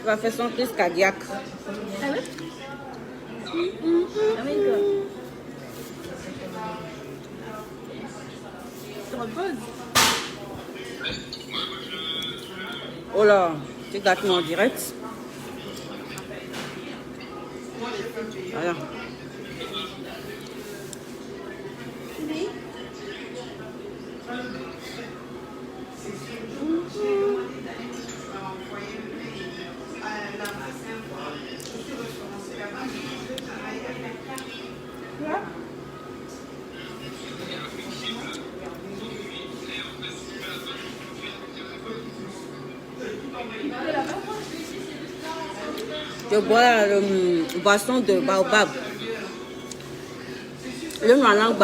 va faire son crise cardiaque. Ah oui? Ah oui, quoi. Tu reposes? Oh là, tu gâtes mon direct. Voilà. Je bois la boisson de baobab. Le noir-langue.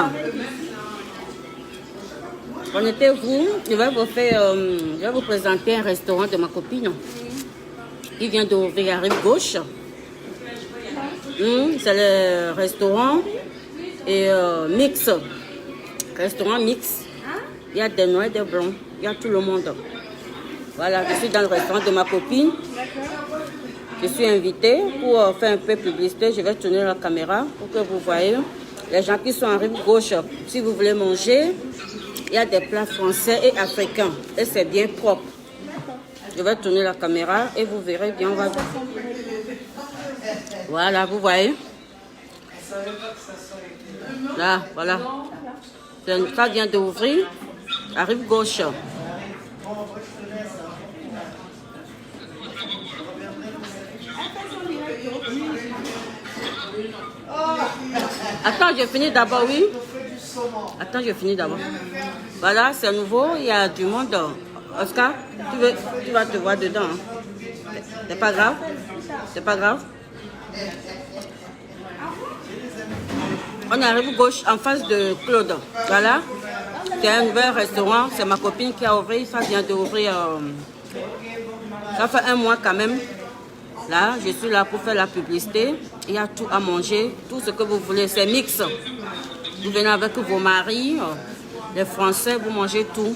Connectez-vous, je vais vous faire, je vais vous présenter un restaurant de ma copine qui vient d'ouvrir à rive gauche. C'est le restaurant et mix. Restaurant mix. Il y a des noirs et des blancs. Il y a tout le monde. Voilà, je suis dans le restaurant de ma copine. Je suis invitée pour faire un peu de publicité. Je vais tourner la caméra pour que vous voyez. Les gens qui sont en rive gauche, si vous voulez manger, il y a des plats français et africains. Et c'est bien propre. Je vais tourner la caméra et vous verrez bien. On va... Voilà, vous voyez. Là, voilà. Ça vient d'ouvrir à rive gauche. Attends, je finis d'abord, oui. Attends, je finis d'abord. Voilà, c'est nouveau, il y a du monde. Oscar, tu vas te voir dedans. Hein. C'est pas grave? C'est pas grave? On arrive gauche en face de Claude. Voilà. C'est un nouvel restaurant. C'est ma copine qui a ouvert. Ça vient d'ouvrir. Ça fait un mois quand même. Là, je suis là pour faire la publicité. Il y a tout à manger. Tout ce que vous voulez. C'est mix. Vous venez avec vos maris. Les Français, vous mangez tout.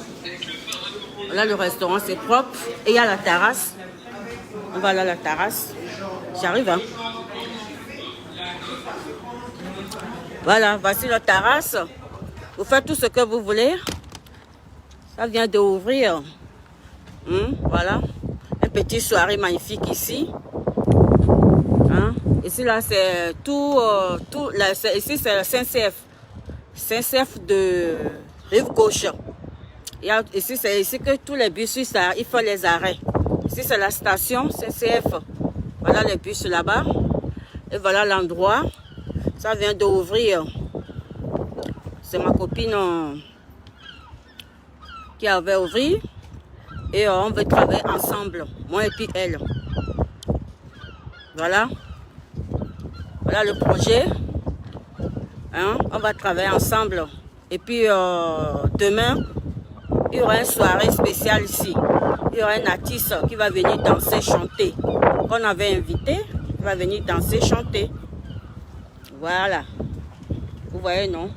Là, le restaurant, c'est propre. Et il y a la terrasse. On va aller à la terrasse. J'arrive, hein. Voilà, voici la terrasse. Vous faites tout ce que vous voulez. Ça vient d'ouvrir. Voilà. Une petite soirée magnifique ici. Hein? Ici, là, c'est tout. Ici, c'est le Saint-CF. Saint-CF de rive gauche. Ici, c'est ici que tous les bus, il faut les arrêts. Ici, c'est la station Saint-CF. Voilà les bus là-bas. Et voilà l'endroit. Ça vient d'ouvrir. C'est ma copine qui avait ouvert. Et on veut travailler ensemble. Moi et puis elle. Voilà. Voilà le projet. Hein? On va travailler ensemble. Et puis demain, il y aura une soirée spéciale ici. Il y aura un artiste qui va venir danser, chanter. Qu'on avait invité. Il va venir danser, chanter. Voilà. Vous voyez, non?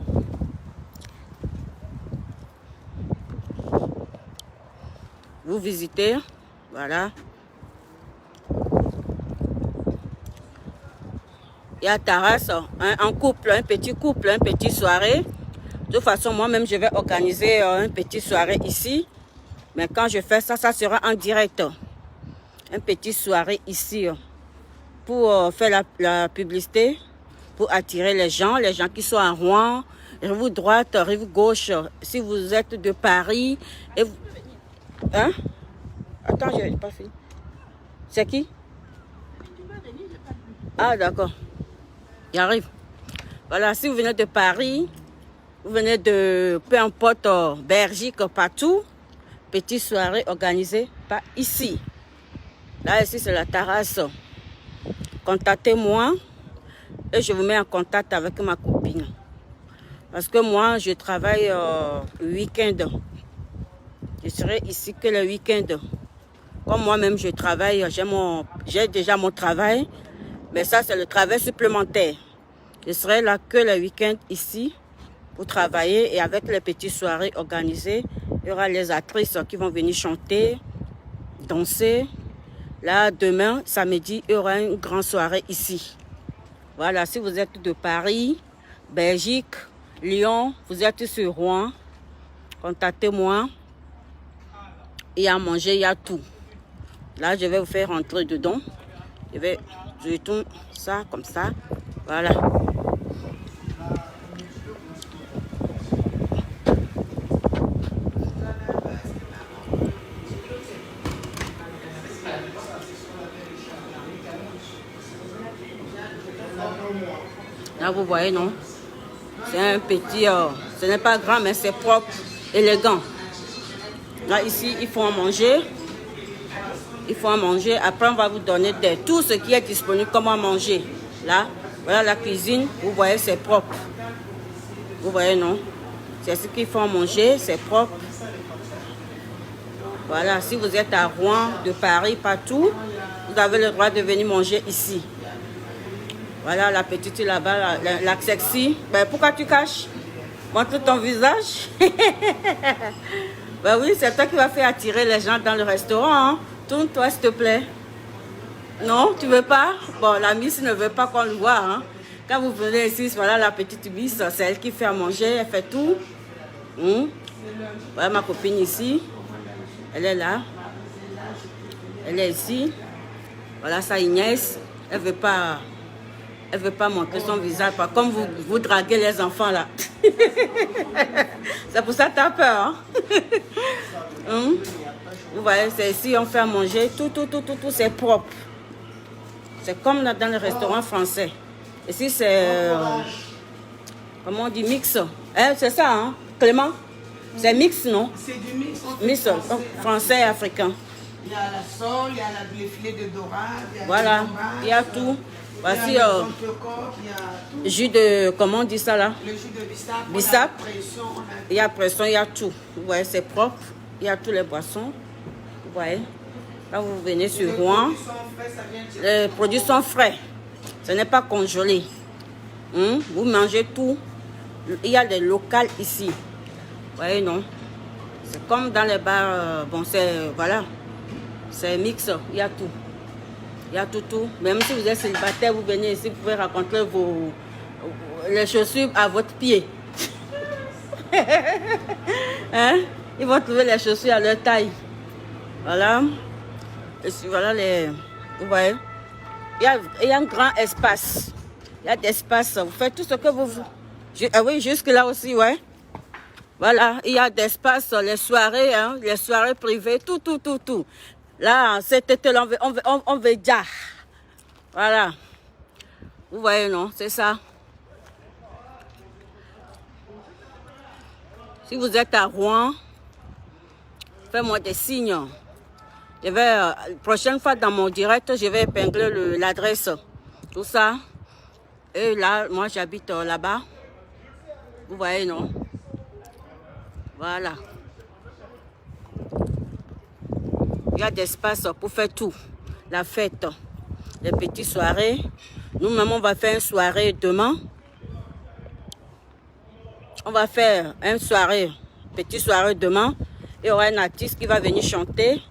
Vous visitez. Voilà. Il y a terrasse, un couple, un petit couple, une petite soirée. De toute façon, moi-même, je vais organiser une petite soirée ici. Mais quand je fais ça, ça sera en direct. Une petite soirée ici pour faire la publicité, pour attirer les gens qui sont à Rouen, rive droite, rive gauche. Si vous êtes de Paris, et vous... Hein? Attends, je n'ai pas fini. C'est qui? Ah, d'accord. Il arrive. Voilà, si vous venez de Paris, vous venez de, peu importe, Belgique, partout, petite soirée organisée par ici. Là, ici, c'est la terrasse. Contactez-moi et je vous mets en contact avec ma copine. Parce que moi, je travaille le week-end. Je serai ici que le week-end. Comme moi-même, je travaille, j'ai déjà mon travail. Mais ça, c'est le travail supplémentaire. Je serai là que le week-end ici pour travailler et avec les petites soirées organisées. Il y aura les actrices qui vont venir chanter, danser Là, demain, samedi, il y aura une grande soirée ici. Voilà, si vous êtes de Paris, Belgique, Lyon, vous êtes sur Rouen, contactez-moi. Il y a à manger, il y a tout. Là, je vais vous faire rentrer dedans. Je tourne ça comme ça. Voilà. Là, vous voyez, non? C'est un petit... ce n'est pas grand, mais c'est propre, élégant. Là, ici, il faut en manger. Il faut en manger. Après, on va vous donner tout ce qui est disponible, comment manger. Là, voilà la cuisine. Vous voyez, c'est propre. Vous voyez, non? C'est ce qu'il faut en manger. C'est propre. Voilà, si vous êtes à Rouen, de Paris, partout, vous avez le droit de venir manger ici. Voilà, la petite là-bas, la sexy. Ben, pourquoi tu caches? Montre ton visage. Ben oui, c'est toi qui vas faire attirer les gens dans le restaurant. Hein? Tourne-toi, s'il te plaît. Non, tu veux pas? Bon, la Miss ne veut pas qu'on le voit. Hein? Quand vous venez ici, voilà la petite Miss, c'est elle qui fait à manger, elle fait tout. Voilà ma copine ici. Elle est là. Elle est ici. Voilà sa Inès. Elle veut pas montrer son visage. Comme vous draguez les enfants là. C'est pour ça que tu as peur. Hein? Vous voyez, c'est ici, on fait à manger. Tout, c'est propre. C'est comme dans le restaurant français. Ici, c'est... comment on dit? Mix. Hein, c'est ça, hein? Clément? C'est mix, non? C'est du mix. Mix, français et africain. Il y a la sole, il y a le filet de dorade. Voilà, il y a tout. Voici il y a tout. Jus de, comment on dit ça là? Le jus de bissap. Bissap. Il y a pression, il y a tout. Vous voyez, c'est propre. Il y a tous les boissons. Vous voyez. Là, vous venez sur Rouen. Les produits sont frais. Ce n'est pas congelé. Vous mangez tout. Il y a des locales ici. Vous voyez, non? C'est comme dans les bars. Bon, c'est, voilà. C'est mix. Il y a tout. Il y a tout. Même si vous êtes célibataire, vous venez ici, vous pouvez rencontrer les chaussures à votre pied. Hein? Ils vont trouver les chaussures à leur taille. Voilà. Et voilà les... Vous voyez? Il y a un grand espace. Il y a d'espace. Vous faites tout ce que vous... Ah oui, jusque là aussi, ouais. Voilà. Il y a d'espace, les soirées, hein, les soirées privées, tout. Là, cet été-là, on veut dire. Voilà. Vous voyez, non? C'est ça. Si vous êtes à Rouen, faites-moi des signes. La prochaine fois dans mon direct, je vais épingler l'adresse. Tout ça. Et là, moi, j'habite là-bas. Vous voyez, non? Voilà. Il y a d'espace pour faire tout. La fête, les petites soirées. Nous-mêmes, on va faire une soirée demain. On va faire une soirée, petite soirée demain. Il y aura un artiste qui va venir chanter.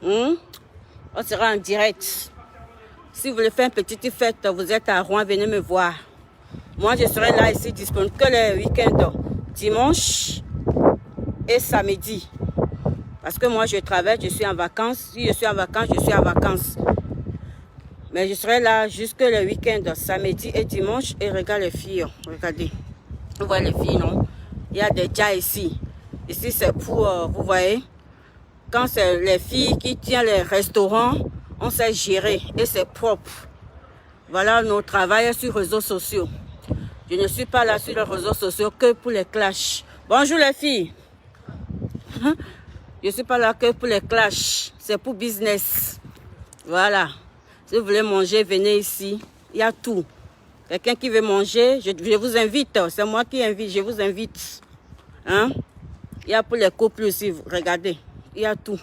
On sera en direct. Si vous voulez faire une petite fête, vous êtes à Rouen, venez me voir. Moi, je serai là ici disponible que les week-ends, dimanche et samedi. Parce que moi, je travaille, je suis en vacances. Si je suis en vacances, je suis en vacances. Mais je serai là jusque le week-end, samedi et dimanche. Et regarde les filles, regardez. Vous voyez les filles, non? Il y a des jas ici. Ici, c'est pour, vous voyez, quand c'est les filles qui tiennent les restaurants, on sait gérer et c'est propre. Voilà nos travails sur les réseaux sociaux. Je ne suis pas là sur les réseaux sociaux que pour les clashs. Bonjour les filles. Je ne suis pas là que pour les clashs. C'est pour business. Voilà. Si vous voulez manger, venez ici. Il y a tout. Quelqu'un qui veut manger, je vous invite. C'est moi qui invite, je vous invite. Hein? Il y a pour les couples aussi, regardez. Il y a tout.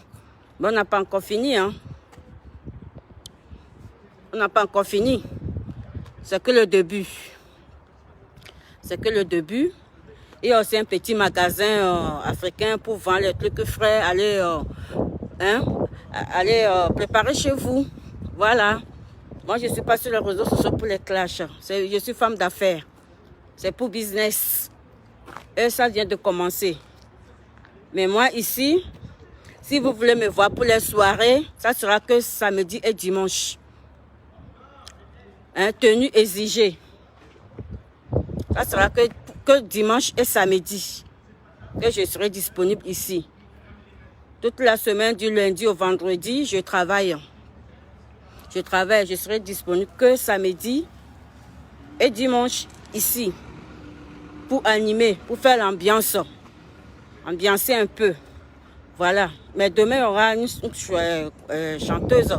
Mais on n'a pas encore fini. Hein? On n'a pas encore fini. C'est que le début. C'est que le début. Il y a aussi un petit magasin africain pour vendre les trucs frais. Aller, allez préparer chez vous. Voilà. Moi, je ne suis pas sur les réseaux sociaux pour les clashs. Je suis femme d'affaires. C'est pour business. Et ça vient de commencer. Mais moi, ici, si vous voulez me voir pour les soirées, ça sera que samedi et dimanche. Hein, tenue exigée. Ça sera que dimanche et samedi que je serai disponible ici. Toute la semaine, du lundi au vendredi, je travaille. Je serai disponible que samedi et dimanche ici. Pour animer, pour faire l'ambiance. Ambiancer un peu. Voilà. Mais demain, il y aura une chanteuse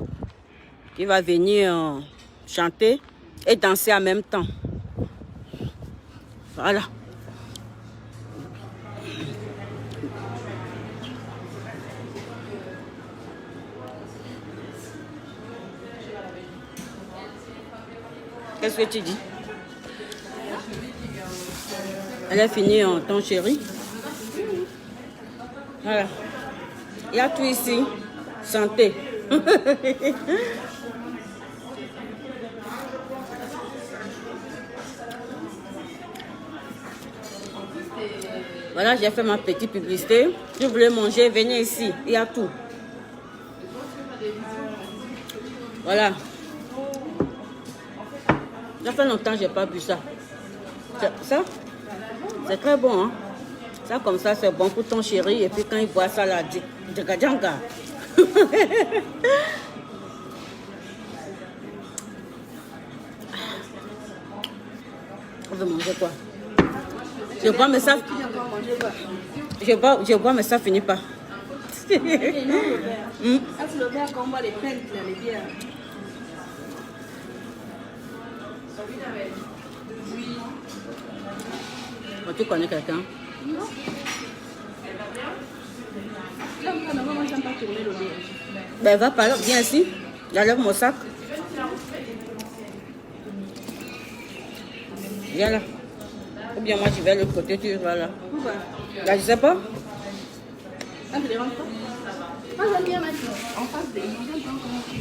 qui va venir chanter et danser en même temps. Voilà. Qu'est-ce que tu dis? Elle a fini en ton chéri. Voilà. Il y a tout ici. Santé. Voilà, j'ai fait ma petite publicité. Si vous voulez manger, venez ici. Il y a tout. Voilà. Ça fait longtemps que je n'ai pas bu ça. Ça, c'est très bon. Hein? Ça, comme ça, c'est bon pour ton chéri. Et puis quand il boit ça, là, djanga. On veut manger quoi? Je bois, mais ça... Je bois, mais ça finit pas. Ah, c'est le verre qu'on boit les pintes, les bières. Oh, tu connais quelqu'un? Non. Moi, j'aime pas tourner le bière. Ben, va par là, viens ici. J'enlève mon sac. Viens là. Ou bien moi, je vais de l'autre côté, tu vas là. Pourquoi? Là, je sais pas. Ça ne te dérange pas? Moi, j'aime bien mettre en face des gens. J'aime pas comment tu...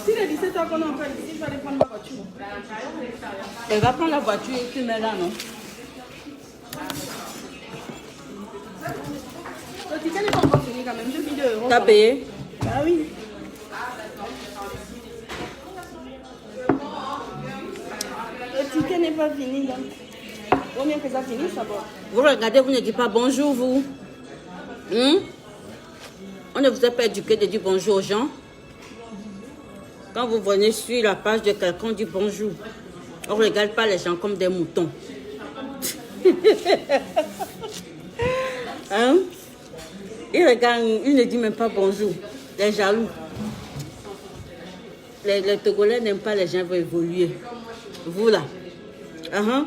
Si les 17 heures qu'on est en train ici, il fallait prendre la voiture. Elle va prendre la voiture et tu mets là, non? Le ticket n'est pas encore fini quand même. J'ai mis 2 euros. T'as payé? Ah oui. Le ticket n'est pas fini donc. Combien que ça finisse d'abord? Vous regardez, vous ne dites pas bonjour, vous. On ne vous a pas éduqué de dire bonjour aux gens. Quand vous venez sur la page de quelqu'un, on dit bonjour. On ne regarde pas les gens comme des moutons. Hein? Ils regardent, ils ne disent même pas bonjour. Les jaloux. Les Togolais n'aiment pas les gens qui vont évoluer. Vous là.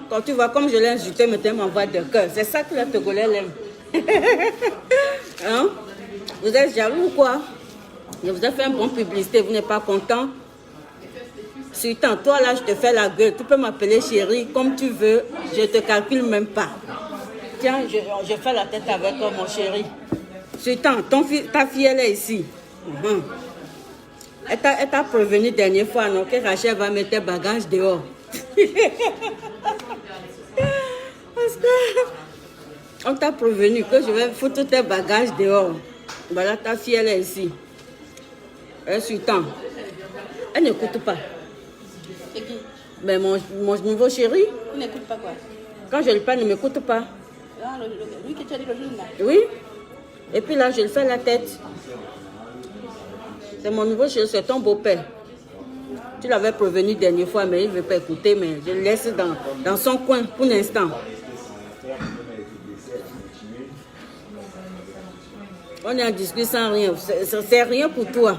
Quand tu vois comme je l'ai insulté, maintenant il m'envoie de cœur. C'est ça que les Togolais l'aiment. Hein? Vous êtes jaloux ou quoi? Je vous ai fait une bonne publicité, vous n'êtes pas content? Surtout, toi là, je te fais la gueule. Tu peux m'appeler chérie comme tu veux. Je ne te calcule même pas. Tiens, je fais la tête avec toi, mon chéri. Surtout, ta fille, elle est ici. Elle t'a prévenu dernière fois, non, que Rachel va mettre tes bagages dehors. Parce que on t'a prévenu que je vais foutre tes bagages dehors. Voilà, ta fille, elle est ici. Elle est elle n'écoute pas. C'est qui? Mais mon nouveau chéri, Il n'écoute pas quoi? quand je le parle, il ne m'écoute pas. Ah, lui que tu as dit le jour là. Oui. Et puis là, je le fais la tête. C'est mon nouveau chéri, c'est ton beau-père. Tu l'avais prévenu dernière fois, mais il ne veut pas écouter, mais je le laisse dans son coin pour l'instant. On est en discussion sans rien. C'est rien pour toi.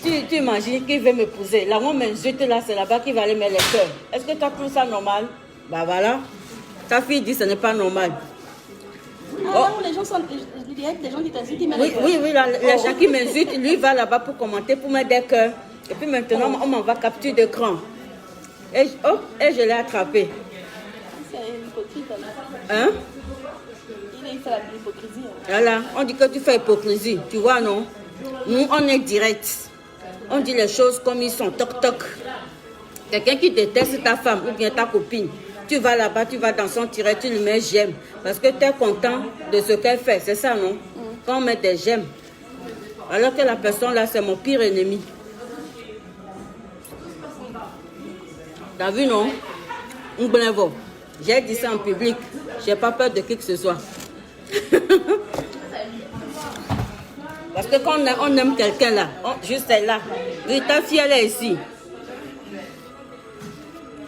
Tu imagines qu'il veut m'épouser. Là, on m'insulte là, c'est là-bas qu'il va aller mettre les cœurs. Est-ce que tu as trouvé ça normal? Bah voilà. Ta fille dit que ce n'est pas normal. Ah, là où les gens sont directs, des gens qui t'insultent, ils mettent les cœurs. Oui, là, les gens qui m'insultent, lui va là-bas pour commenter, pour mettre des cœurs. Et puis maintenant, on m'envoie capture d'écran. Et je l'ai attrapé. C'est hypocrite. Hein? Il il fait l'hypocrisie. Voilà, on dit que tu fais hypocrisie, tu vois, non? Nous, on est direct. On dit les choses comme ils sont, toc toc. Quelqu'un qui déteste ta femme ou bien ta copine, tu vas là-bas, tu vas dans son tiret, tu lui mets j'aime. Parce que tu es content de ce qu'elle fait, c'est ça, non? Quand on met des j'aime. Alors que la personne là, c'est mon pire ennemi. T'as vu, non? J'ai dit ça en public. J'ai pas peur de qui que ce soit. Parce que quand on aime quelqu'un là, juste elle là, oui, ta fille elle est ici.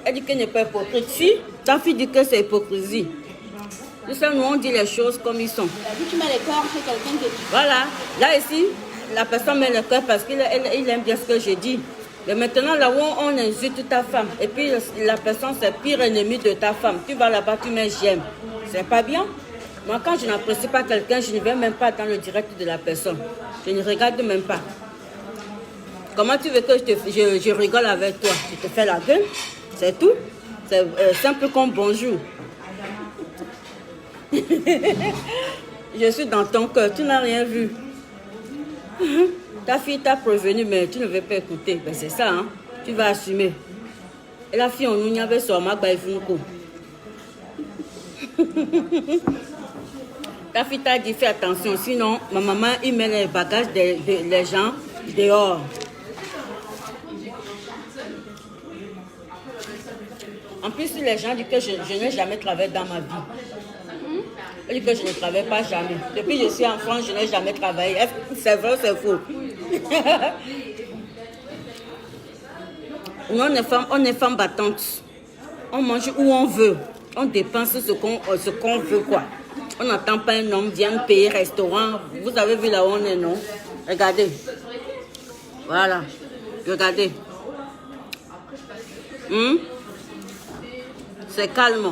Elle dit qu'elle n'est pas hypocrite. Si, ta fille dit que c'est hypocrisie. Tout ça, nous on dit les choses comme ils sont. Tu mets le cœur chez quelqu'un que tu... Voilà, là ici, la personne met le cœur parce qu'il aime bien ce que j'ai dit. Mais maintenant, là où on insulte ta femme, et puis la personne c'est pire ennemi de ta femme, tu vas là-bas, tu mets j'aime. C'est pas bien. Moi, quand je n'apprécie pas quelqu'un, je ne vais même pas dans le direct de la personne. Je ne regarde même pas. Comment tu veux que je rigole avec toi? Je te fais la gueule, c'est tout. C'est simple comme bonjour. Je suis dans ton cœur, tu n'as rien vu. Ta fille t'a prévenu, mais tu ne veux pas écouter. Ben c'est ça, hein. Tu vas assumer. Et la fille, on nous y avait sur ma baïfunko. Ta fille t'a dit, fais attention, sinon, ma maman, il met les bagages des gens dehors. En plus, les gens disent que je n'ai jamais travaillé dans ma vie. Elle dit que je ne travaille pas jamais. Depuis que je suis enfant, je n'ai jamais travaillé. C'est vrai ou c'est faux? Nous, on est femmes battantes. On mange où on veut. On dépense ce qu'on veut, quoi. On n'attend pas un homme vienne payer restaurant. Vous avez vu là où on est, non? Regardez. Voilà. Regardez. C'est calme.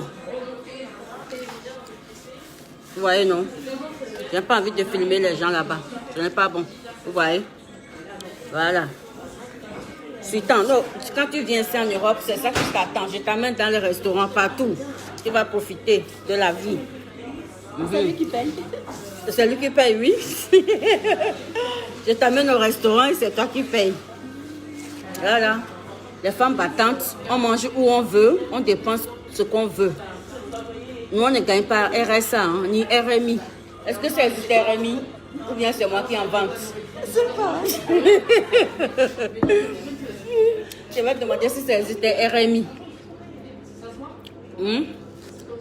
Vous voyez, non? Je n'ai pas envie de filmer les gens là-bas. Ce n'est pas bon. Vous voyez? Voilà. Quand tu viens ici en Europe, c'est ça que je t'attends. Je t'amène dans les restaurants partout. Tu vas profiter de la vie. C'est lui qui paye. C'est lui qui paye, oui. Je t'amène au restaurant et c'est toi qui paye. Voilà. Les femmes battantes, on mange où on veut, on dépense ce qu'on veut. Nous, on ne gagne pas RSA, hein, ni RMI. Est-ce que c'est juste RMI ou bien c'est moi qui en vante? Je sais pas. Je vais te demander si c'est juste RMI.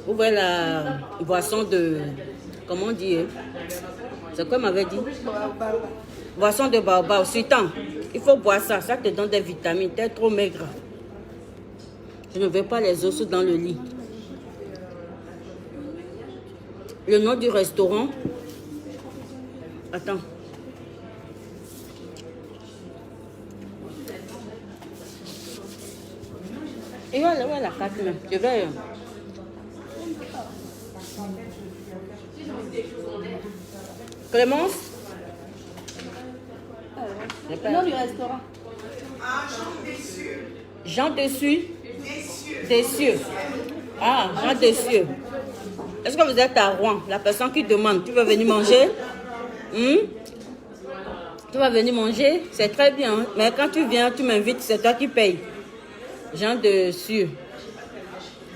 Ouvrez la boisson de... Comment on dit? C'est quoi m'avait dit? Boisson de baobab. Sultan, il faut boire ça. Ça te donne des vitamines. Tu es trop maigre. Je ne veux pas les os dans le lit. Le nom du restaurant. Attends. Et voilà, la carte même. Je vais. Clémence? Le nom du restaurant. Jean Dessus. Dessieux. Ah, Jean Dessieux. Est-ce que vous êtes à Rouen? La personne qui demande, tu veux venir manger? Tu vas venir manger? C'est très bien. Mais quand tu viens, tu m'invites, c'est toi qui payes. Jean Dessieux.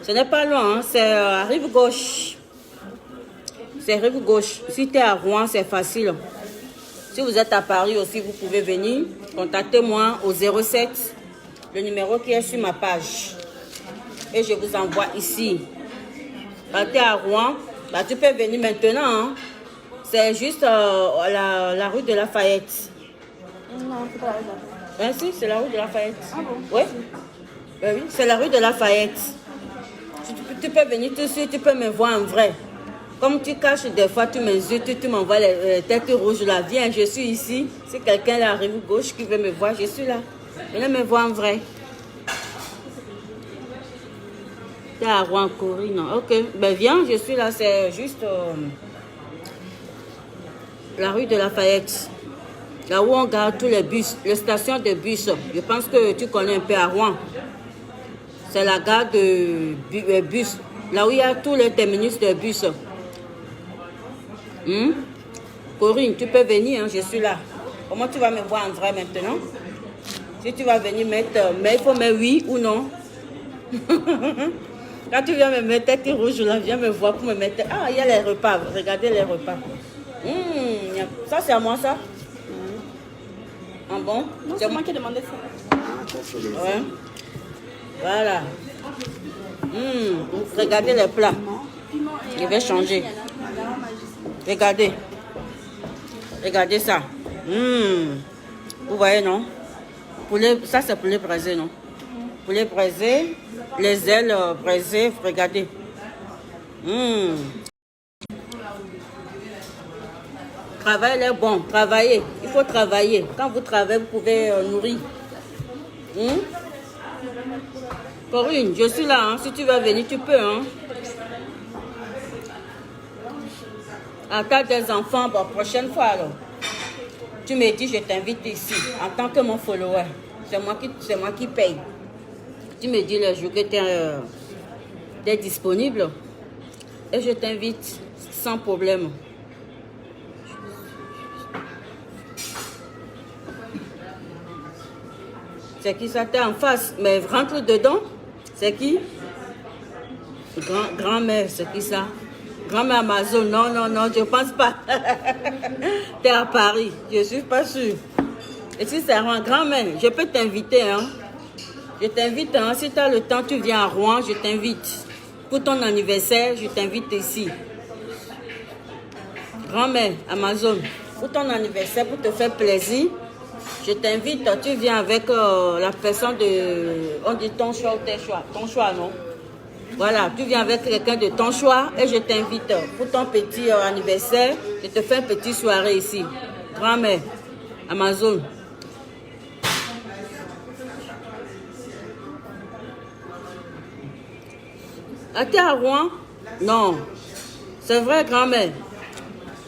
Ce n'est pas loin, hein? C'est à rive gauche. C'est rive gauche. Si tu es à Rouen, c'est facile. Si vous êtes à Paris aussi, vous pouvez venir. Contactez-moi au 07, le numéro qui est sur ma page. Et je vous envoie ici. Quand tu es à Rouen, bah, tu peux venir maintenant. Hein. C'est juste la rue de Lafayette. Non, c'est pas la rue de Lafayette. Hein, si, c'est la rue de Lafayette. Ah bon? Oui. Ben oui, c'est la rue de Lafayette. Tu peux venir tout de suite, tu peux me voir en vrai. Comme tu caches des fois, tu m'insultes, tu m'envoies les têtes rouges là. Viens, je suis ici. Si quelqu'un est à la rive gauche qui veut me voir, je suis là. Venez me voir en vrai. Tu es à Rouen, Corée, non? Ok, ben viens, je suis là, c'est juste la rue de Lafayette. Là où on garde tous les bus, les stations de bus. Je pense que tu connais un peu à Rouen. C'est la gare de bus. Là où il y a tous les terminus de bus. Corinne, tu peux venir, hein, je suis là. Comment tu vas me voir en vrai maintenant? Si tu vas venir mettre, mais il faut mettre oui ou non. Quand tu viens me mettre tête rouge, là, viens me voir pour me mettre. Ah, il y a les repas. Regardez les repas. Ça, c'est à moi, ça? Ah bon? Non, c'est moi qui ai demandé ça. Ouais. Voilà. Regardez les plats. Je vais changer. Regardez. Regardez ça. Vous voyez, non? Poulet, ça, c'est poulet braisé, non? Poulet braisé, les ailes braisées, regardez. Travail est bon, travaillez. Il faut travailler. Quand vous travaillez, vous pouvez nourrir. Corinne, je suis là. Hein. Si tu vas venir, tu peux. Hein. En cas des enfants, bon, prochaine fois alors. Tu me dis, je t'invite ici, en tant que mon follower. C'est moi qui paye. Tu me dis le jour que tu es disponible et je t'invite sans problème. C'est qui ça? T'es en face, mais rentre dedans. C'est qui? Grand-mère, c'est qui ça? Grand-mère Amazon, non, je pense pas. T'es à Paris, je suis pas sûre. Et si c'est Rouen, grand-mère, je peux t'inviter, hein? Je t'invite, hein? Si tu as le temps, tu viens à Rouen, je t'invite. Pour ton anniversaire, je t'invite ici. Grand-mère Amazon, pour ton anniversaire, pour te faire plaisir, je t'invite, tu viens avec la personne de... On dit ton choix ou tes choix? Ton choix, non? Voilà, tu viens avec quelqu'un de ton choix et je t'invite pour ton petit anniversaire. Je te fais une petite soirée ici. Grand-mère, Amazon. Ah, t'es à Rouen? Non. C'est vrai, grand-mère.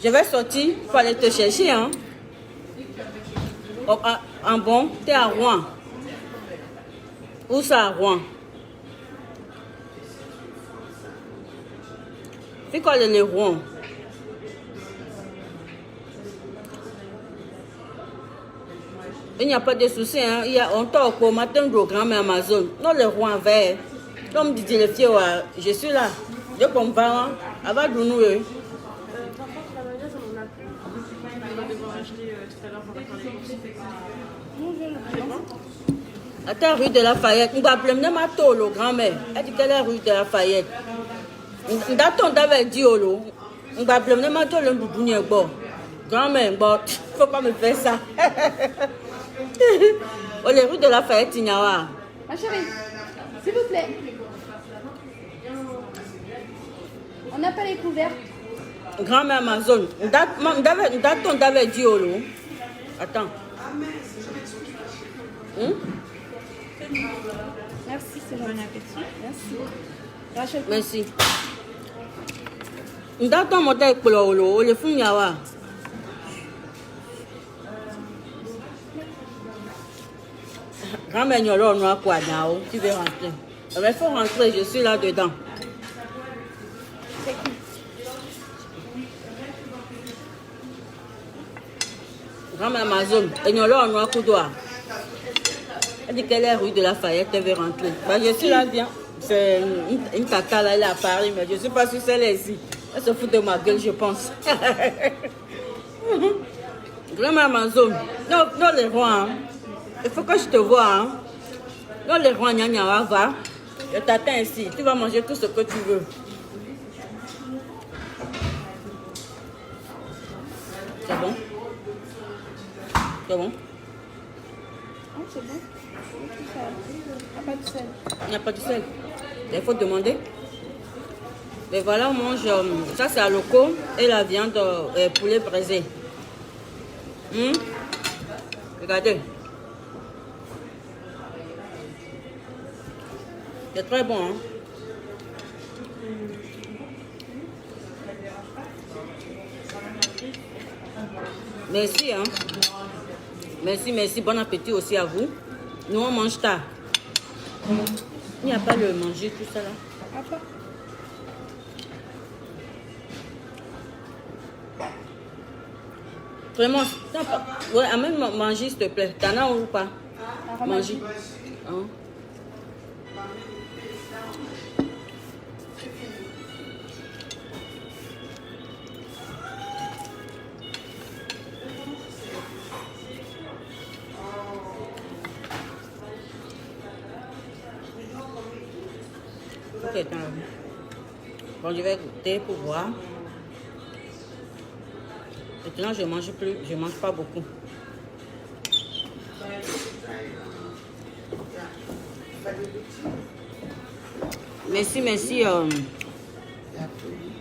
Je vais sortir pour aller te chercher, hein? Oh, ah bon, t'es à Rouen. Où ça à Rouen? C'est quoi le Rouen? Il n'y a pas de souci, hein? On talk au matin au grand-mère Amazon. Non, le Rouen vert. Comme dit le fier, je suis là. Je comprends. Avant de nous. Attends, rue de Lafayette. On va appeler ma tolo, grand-mère. Elle dit qu'elle est rue de Lafayette. D'attends, d'avec dit on va appeler ma tolo, grand-mère, bon, faut pas me faire ça. Oh, les rues de Lafayette, il y a. Ma chérie, s'il vous plaît. On n'a pas les couverts. Grand-mère Amazon. D'attends, d'avec dit on. Attends. Merci, c'est bon appétit. Merci. Rachel. Merci. D'attends, mon tête pour le fou, yawa. Grand-mère, il y a noir quoi, tu veux rentrer. Mais il faut rentrer, je suis là dedans. Grand-mère Amazon, il y a noir coudoir. Elle dit qu'elle est rue de Lafayette, elle veut rentrer. Ben, je suis là bien. C'est une tata là, elle est à Paris, mais je ne suis pas sûre qu'elle est ici. Elle se fout de ma gueule, je pense. Grand-mère Amazon, non, les rois, hein. Il faut que je te vois. Hein. Non, les rois, va. Je t'attends ici. Tu vas manger tout ce que tu veux. C'est bon? C'est bon? Oh, c'est bon. Il n'y a pas de sel. Il n'y a pas de sel. Il faut demander. Mais voilà, on mange. Ça, c'est à loco et la viande poulet braisé. Regardez. C'est très bon. Hein? Merci. Hein? Merci. Bon appétit aussi à vous. Nous, on mange tard. Il n'y a pas le manger, tout ça là. Vraiment, ouais, amène manger s'il te plaît. T'en as ou pas? Manger. Hein? Ok, attends. Bon, je vais goûter pour voir. Maintenant, je mange plus, je mange pas beaucoup. Merci, merci.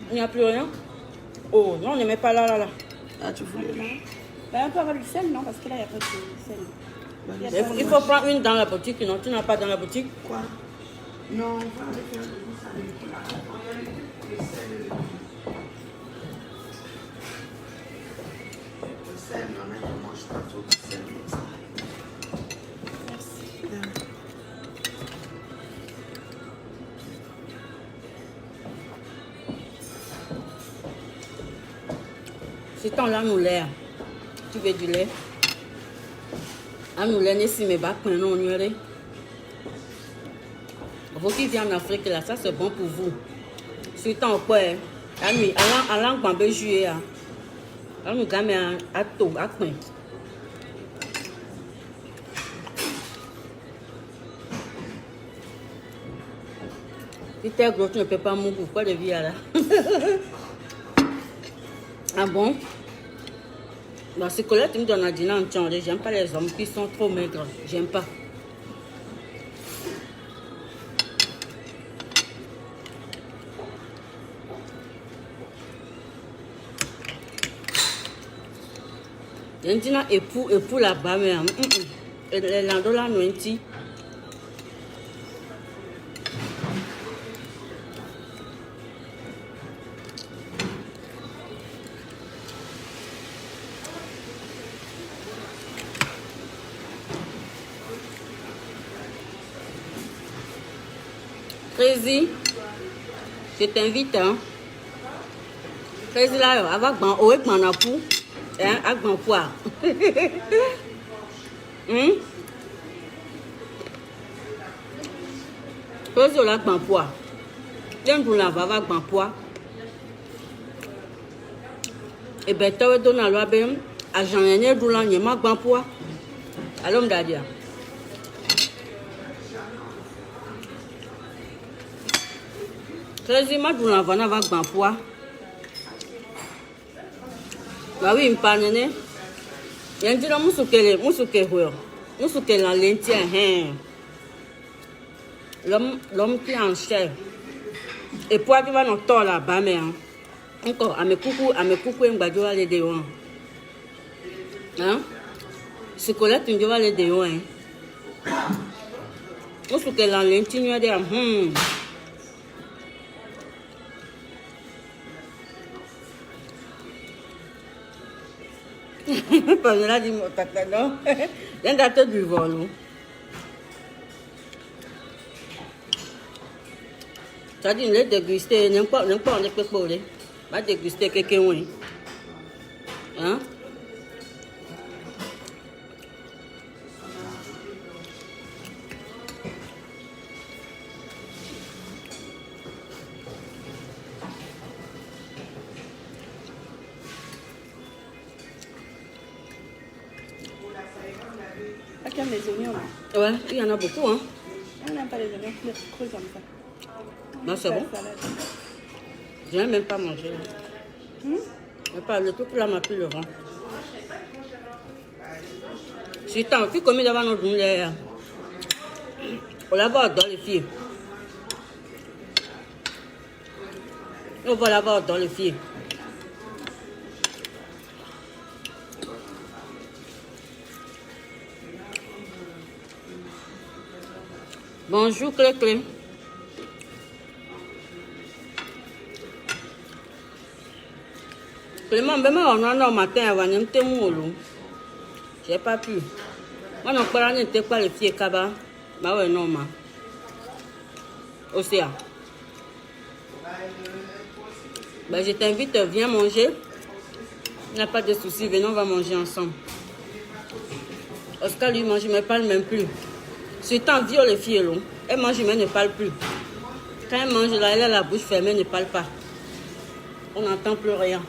Il n'y a plus rien. Oh, non, on ne met pas là. Ah, tu voulais là? Ben, un peu avec du sel, non? Parce que là, il n'y a pas de sel. Il faut prendre une dans la boutique, non? Tu n'as pas dans la boutique? Quoi? Non, C'est ton là, nous lait. Tu veux du lait? Ah, nous lait, si mes bacs, non, on y est. Vous qui vivez en Afrique, là, ça c'est bon pour vous. Surtout en quoi, à nuit, à l'angle, juillet, à nous gamin à tout, à coin. Si t'es gros, tu ne peux pas mourir. Pourquoi le via là? Ah bon? Bon, c'est Colette me donne à dîner en temps. J'aime pas les hommes qui sont trop maigres. J'aime pas. Il y a un époux là-bas, mais les landos là, nous ont. Crazy, je t'invite, hein. Crazy là, avec mon haut et mon apou, hein, avec mon poids. Crazy là, avec mon poids. J'aime tout là, avec mon poids. Et bien, tu as donné à l'oie, à Jean-René Doulan, il y a mon poids. À l'homme d'Adia. Crazy, ma doula va na va gbampua. Bah oui, m'panene. Yendi la musuke huyo. Musuke la lentia hein. L'homme qui est en chair. Et puis qui va nous tord là-bas mais encore à mes coucou ngbajo aller de loin. Hein? Ce Colette tu vas aller de loin. Musuke la lentia de Parce que là, dis-moi, non? Il y a un gâteau du vol. Ça dit, on va déguster, n'importe on peut pas. On va déguster quelqu'un. Hein? Qui aime les oignons là? Ouais, il y en a beaucoup, hein. On n'aime pas les oignons crus comme ça. Non, c'est bon. Je n'ai même pas mangé. Le truc là m'a pris le vent. Si tu as vu combien d'avant nous donner, on la va dans les filles. On va la voir dans les filles. Bonjour Clé. Clément, ben moi on a un matin avant de te mouler. J'ai pas pu. Moi non pas n'était pas les filles kaba. Bah ouais non ma. Océan. Bah je t'invite viens manger. Il n'y a pas de souci, venons, on va manger ensemble. Oscar lui mange, mais ne parle même plus. C'est un vieux les filles, là. Elle mange, mais ne parle plus. Quand elle mange, là, elle a la bouche fermée, elle ne parle pas. On n'entend plus rien.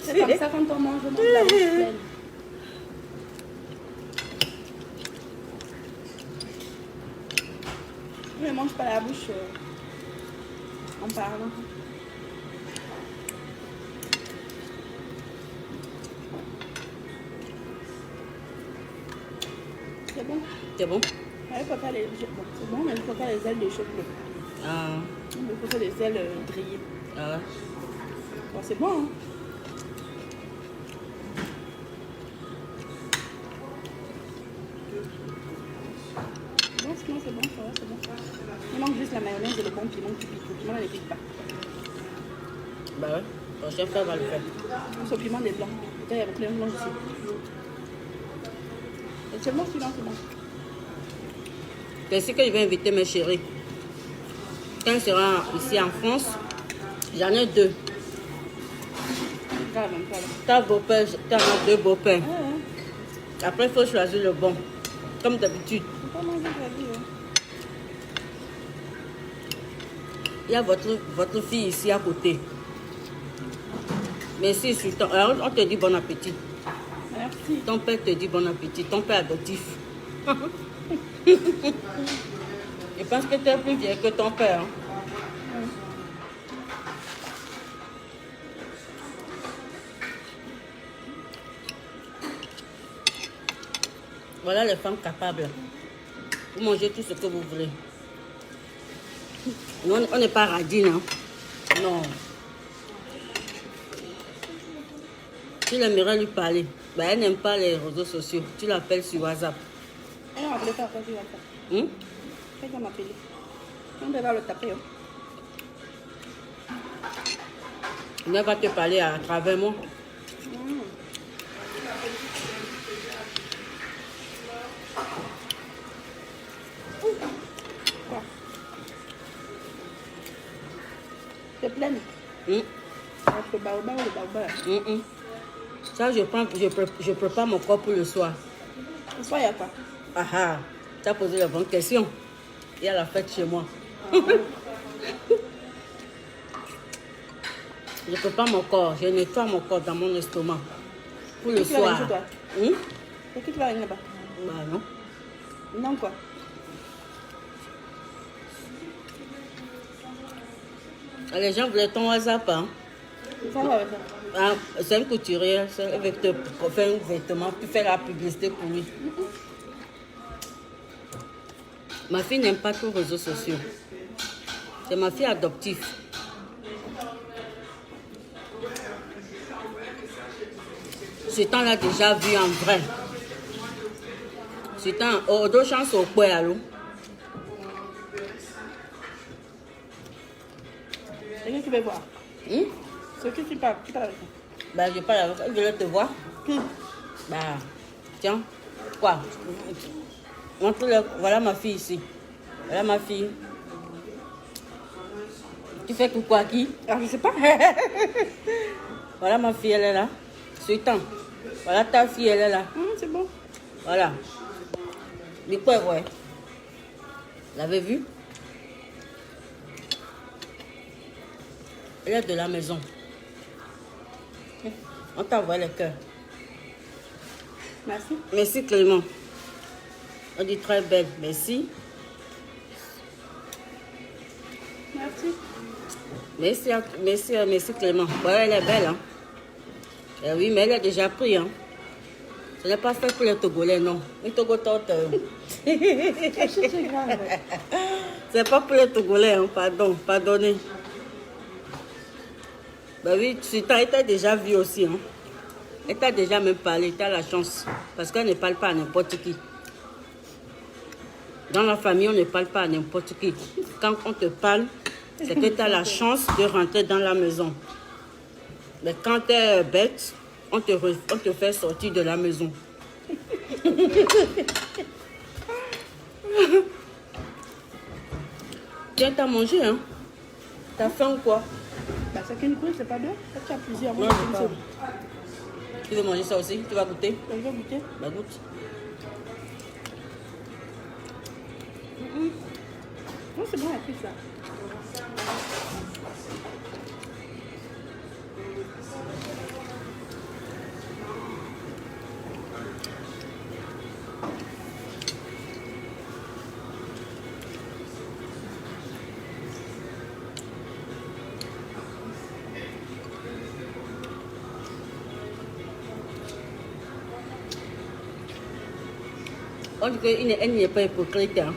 C'est comme ça quand on mange, on mange la bouche pleine. Je ne mange pas la bouche en parlant. C'est bon? C'est bon? Il faut faire les... Bon, c'est bon, mais il faut faire les ailes de chocolat. Ah. Il faut faire les ailes grillées. Ah ouais. Bon, c'est bon, hein? Bon, sinon c'est bon, ça va, c'est bon. Il manque juste la mayonnaise et le bon piment qui pique. Le piment, il ne pique pas. Bah ouais. Prochaine fois, on va le faire. Ce piment des blancs. Il y a beaucoup de blancs ici. Et seulement celui-là, c'est bon. C'est ici que je vais inviter mes chéris. Quand ils seront ici en France, j'en ai 2. Regarde même pas là. T'as beau-père, t'en as 2 beaux-pères. Ouais, ouais. Après, il faut choisir le bon. Comme d'habitude. C'est pas manger la vie, hein. Il y a votre fille ici à côté. Merci, Sultan. Alors, on te dit bon appétit. Merci. Ton père te dit bon appétit. Ton père adoptif. Je pense que tu es plus vieille que ton père. Hein? Voilà les femmes capables. Vous mangez tout ce que vous voulez. Nous, on n'est pas radine. Hein? Non. Tu l'aimerais lui parler. Ben, elle n'aime pas les réseaux sociaux. Tu l'appelles sur WhatsApp. Elle va m'appeler pas quand tu vas faire. Elle va m'appeler. On devrait le taper. Hein. Elle va te parler à travers moi. Quoi? C'est plein. Le baobab ou le baobab? Ça, je prépare mon corps pour le soir. Le soir, il y a quoi? Ah ah, tu as posé la bonne question. Il y a la fête chez moi. Je prépare mon corps, je nettoie mon corps dans mon estomac pour le soir. Chez toi? C'est qui qui va venir là-bas? Bah non. Non, quoi? Les gens voulaient ton WhatsApp. Hein? Ça va avec ça. Ah, c'est une couturière, avec te faire un vêtement, puis faire la publicité pour lui. Ma fille n'aime pas trop les réseaux sociaux. C'est ma fille adoptive. Ce temps l'a déjà vu en vrai. Ce temps, deux chances au point à l'eau. C'est qui veut voir? C'est qui parle? Qui parle avec toi? Bah, je parle avec elle, je voulais te voir. Qui? Bah, tiens, quoi? Montre-le, voilà ma fille ici. Voilà ma fille. Tu fais coucou à qui? Ah, je sais pas. Voilà ma fille, elle est là. Sultan. Voilà ta fille, elle est là. C'est bon. Voilà. Mais quoi, ouais? L'avez vu? Elle est de la maison. On t'envoie le cœur. Merci. Merci Clément. On dit très belle. Merci. Merci. Merci Clément. Ouais, elle est belle, hein? Eh oui, mais elle a déjà pris, hein? Ce n'est pas fait pour les Togolais, non. Les Togotants. C'est grave. C'est pas pour les Togolais, hein? Pardon, pardonnez. Ben oui, tu t'as déjà vu aussi, hein? Elle t'a déjà même parlé, tu as la chance. Parce qu'elle ne parle pas à n'importe qui. Dans la famille, on ne parle pas à n'importe qui. Quand on te parle, c'est que tu as la chance de rentrer dans la maison. Mais quand tu es bête, on te fait sortir de la maison. Tiens, t'as mangé, hein? T'as faim ou quoi? Bah, c'est qu'une couille, c'est pas deux. Tu as plusieurs. Non, Tu veux manger ça aussi? Tu vas goûter? Je vais goûter. Bah goûte. Non, c'est bon, elle fait ça. On dit qu'elle n'est pas hypocrite. Hein.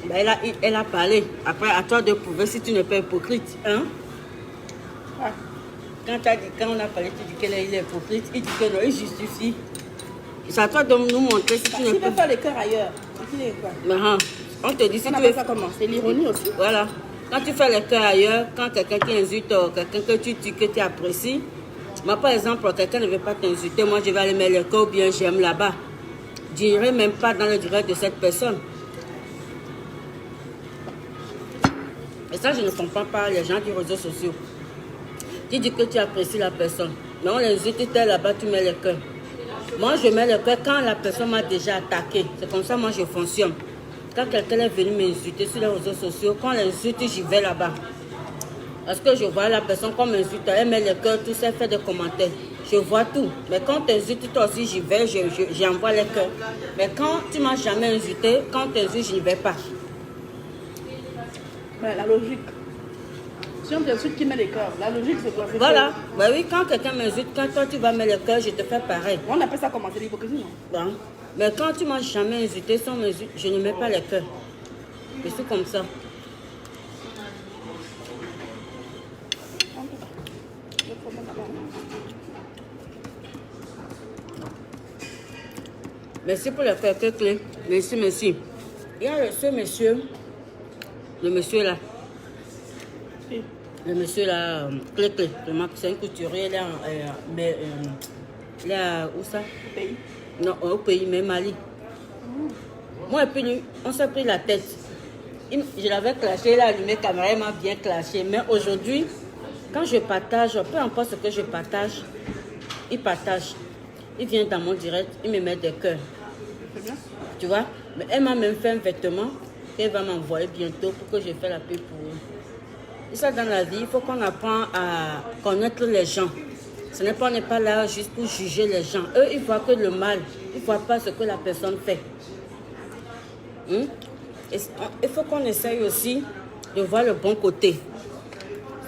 Ben, elle a parlé. Après, à toi de prouver si tu n'es pas hypocrite. Hein? Ah. Quand on a parlé, tu dis qu'elle est hypocrite. Il dit que non, il justifie. C'est à toi de nous montrer si tu n'es Tu pas... veux faire le cœur ailleurs. On te dit si on tu appelle veux... ça comment? C'est l'ironie aussi. Voilà. Quand tu fais le cœur ailleurs, quand quelqu'un qui insulte, quelqu'un que tu dis que tu apprécies, moi par exemple, quelqu'un ne veut pas t'insulter, moi je vais aller mettre le cœur ou bien j'aime là-bas. Je n'irai même pas dans le direct de cette personne. Et ça, je ne comprends pas les gens des réseaux sociaux. Tu dis que tu apprécies la personne. Mais on l'insulte, tu es là-bas, tu mets le cœur. Moi, je mets le cœur quand la personne m'a déjà attaqué. C'est comme ça, moi, je fonctionne. Quand quelqu'un est venu m'insulter sur les réseaux sociaux, quand on l'insulte, j'y vais là-bas. Parce que je vois la personne qu'on m'insulte, elle met le cœur, tout ça, elle fait des commentaires. Je vois tout. Mais quand tu insultes, toi aussi, j'y vais, j'envoie le cœur. Mais quand tu ne m'as jamais insulté, quand tu insultes, je n'y vais pas. Ben, la logique. Si on t'insulte, qui met les cœurs. La logique, c'est quoi? Voilà. Ben oui, quand quelqu'un m'insulte, quand toi tu vas mettre le cœur, je te fais pareil. On appelle ça comment? C'est l'hypocrisie, non? Bon. Mais quand tu m'as jamais insulté, sans m'insulter, je ne mets pas le cœur. Je suis comme ça. Merci pour le cœur clé. Merci, merci. Il y a ce monsieur, le monsieur là. Oui. Le monsieur là, clé. C'est un couturier là, là, où ça? Au pays. Non, au pays, mais Mali. Moi et puis lui, on s'est pris la tête. Je l'avais clashé, il a allumé la caméra, il m'a bien clashé. Mais aujourd'hui, quand je partage, peu importe ce que je partage, il partage. Il vient dans mon direct, il me met des cœurs. C'est bien. Tu vois? Mais elle m'a même fait un vêtement qu'elle va m'envoyer bientôt pour que je fasse la pub pour eux. Et ça, dans la vie, il faut qu'on apprenne à connaître les gens. Ce n'est pas, on n'est pas là juste pour juger les gens. Eux, ils voient que le mal. Ils ne voient pas ce que la personne fait. Et il faut qu'on essaye aussi de voir le bon côté.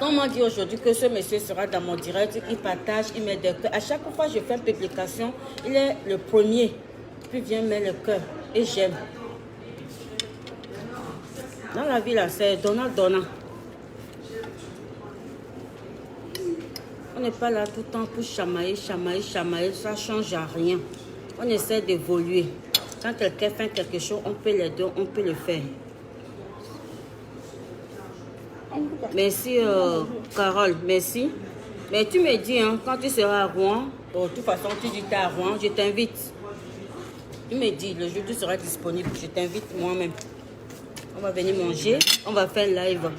On m'a dit aujourd'hui que ce monsieur sera dans mon direct, il partage, il met des cœurs. À chaque fois que je fais une publication, il est le premier. Puis vient mettre le cœur. Et j'aime. Dans la vie, là, c'est donnant. On n'est pas là tout le temps pour chamailler. Ça ne change à rien. On essaie d'évoluer. Quand quelqu'un fait quelque chose, on peut l'aider, on peut le faire. Merci Carole, merci. Mais tu me dis, hein, quand tu seras à Rouen, de toute façon tu dis que tu es à Rouen, je t'invite. Tu me dis, le jour où tu seras disponible, je t'invite moi-même. On va venir manger, on va faire live.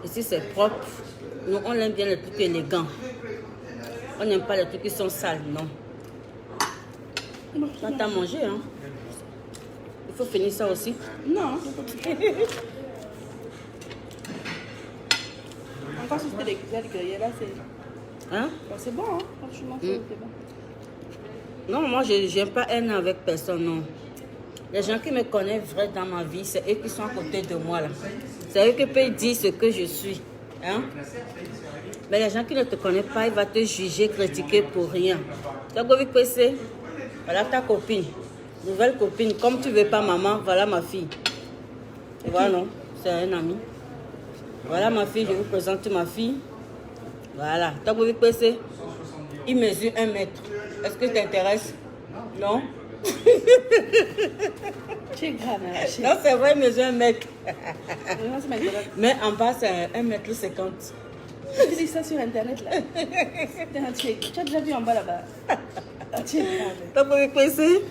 Ici c'est propre. Nous, on aime bien les trucs élégants. On n'aime pas les trucs qui sont sales, non. Quand t'as mangé, hein. Il faut finir ça aussi. Non, encore si c'était des grillés, là, c'est... Hein? Bah, c'est bon, hein. Franchement, c'est bon. Non, moi, je n'aime pas haine avec personne, non. Les gens qui me connaissent vrai dans ma vie, c'est eux qui sont à côté de moi, là. C'est eux qui peuvent dire ce que je suis. Hein? Mais les gens qui ne te connaissent pas, ils vont te juger, critiquer pour rien. Tu as vu que c'est? Voilà ta copine. Nouvelle copine. Comme tu ne veux pas maman, voilà ma fille. Tu vois, non? C'est un ami. Voilà ma fille, je vous présente ma fille. Voilà. Tu as vu que c'est? Il mesure 1 mètre. Est-ce que ça t'intéresse? Non? Tu es grave, non, c'est vrai, il mesure 1 mètre. Non, c'est m'intéresse. Mais en bas, c'est 1,50 m. Tu dis ça sur Internet, là. Tu as déjà vu en bas, là-bas. Tu es grave. T'as pas vu que c'est?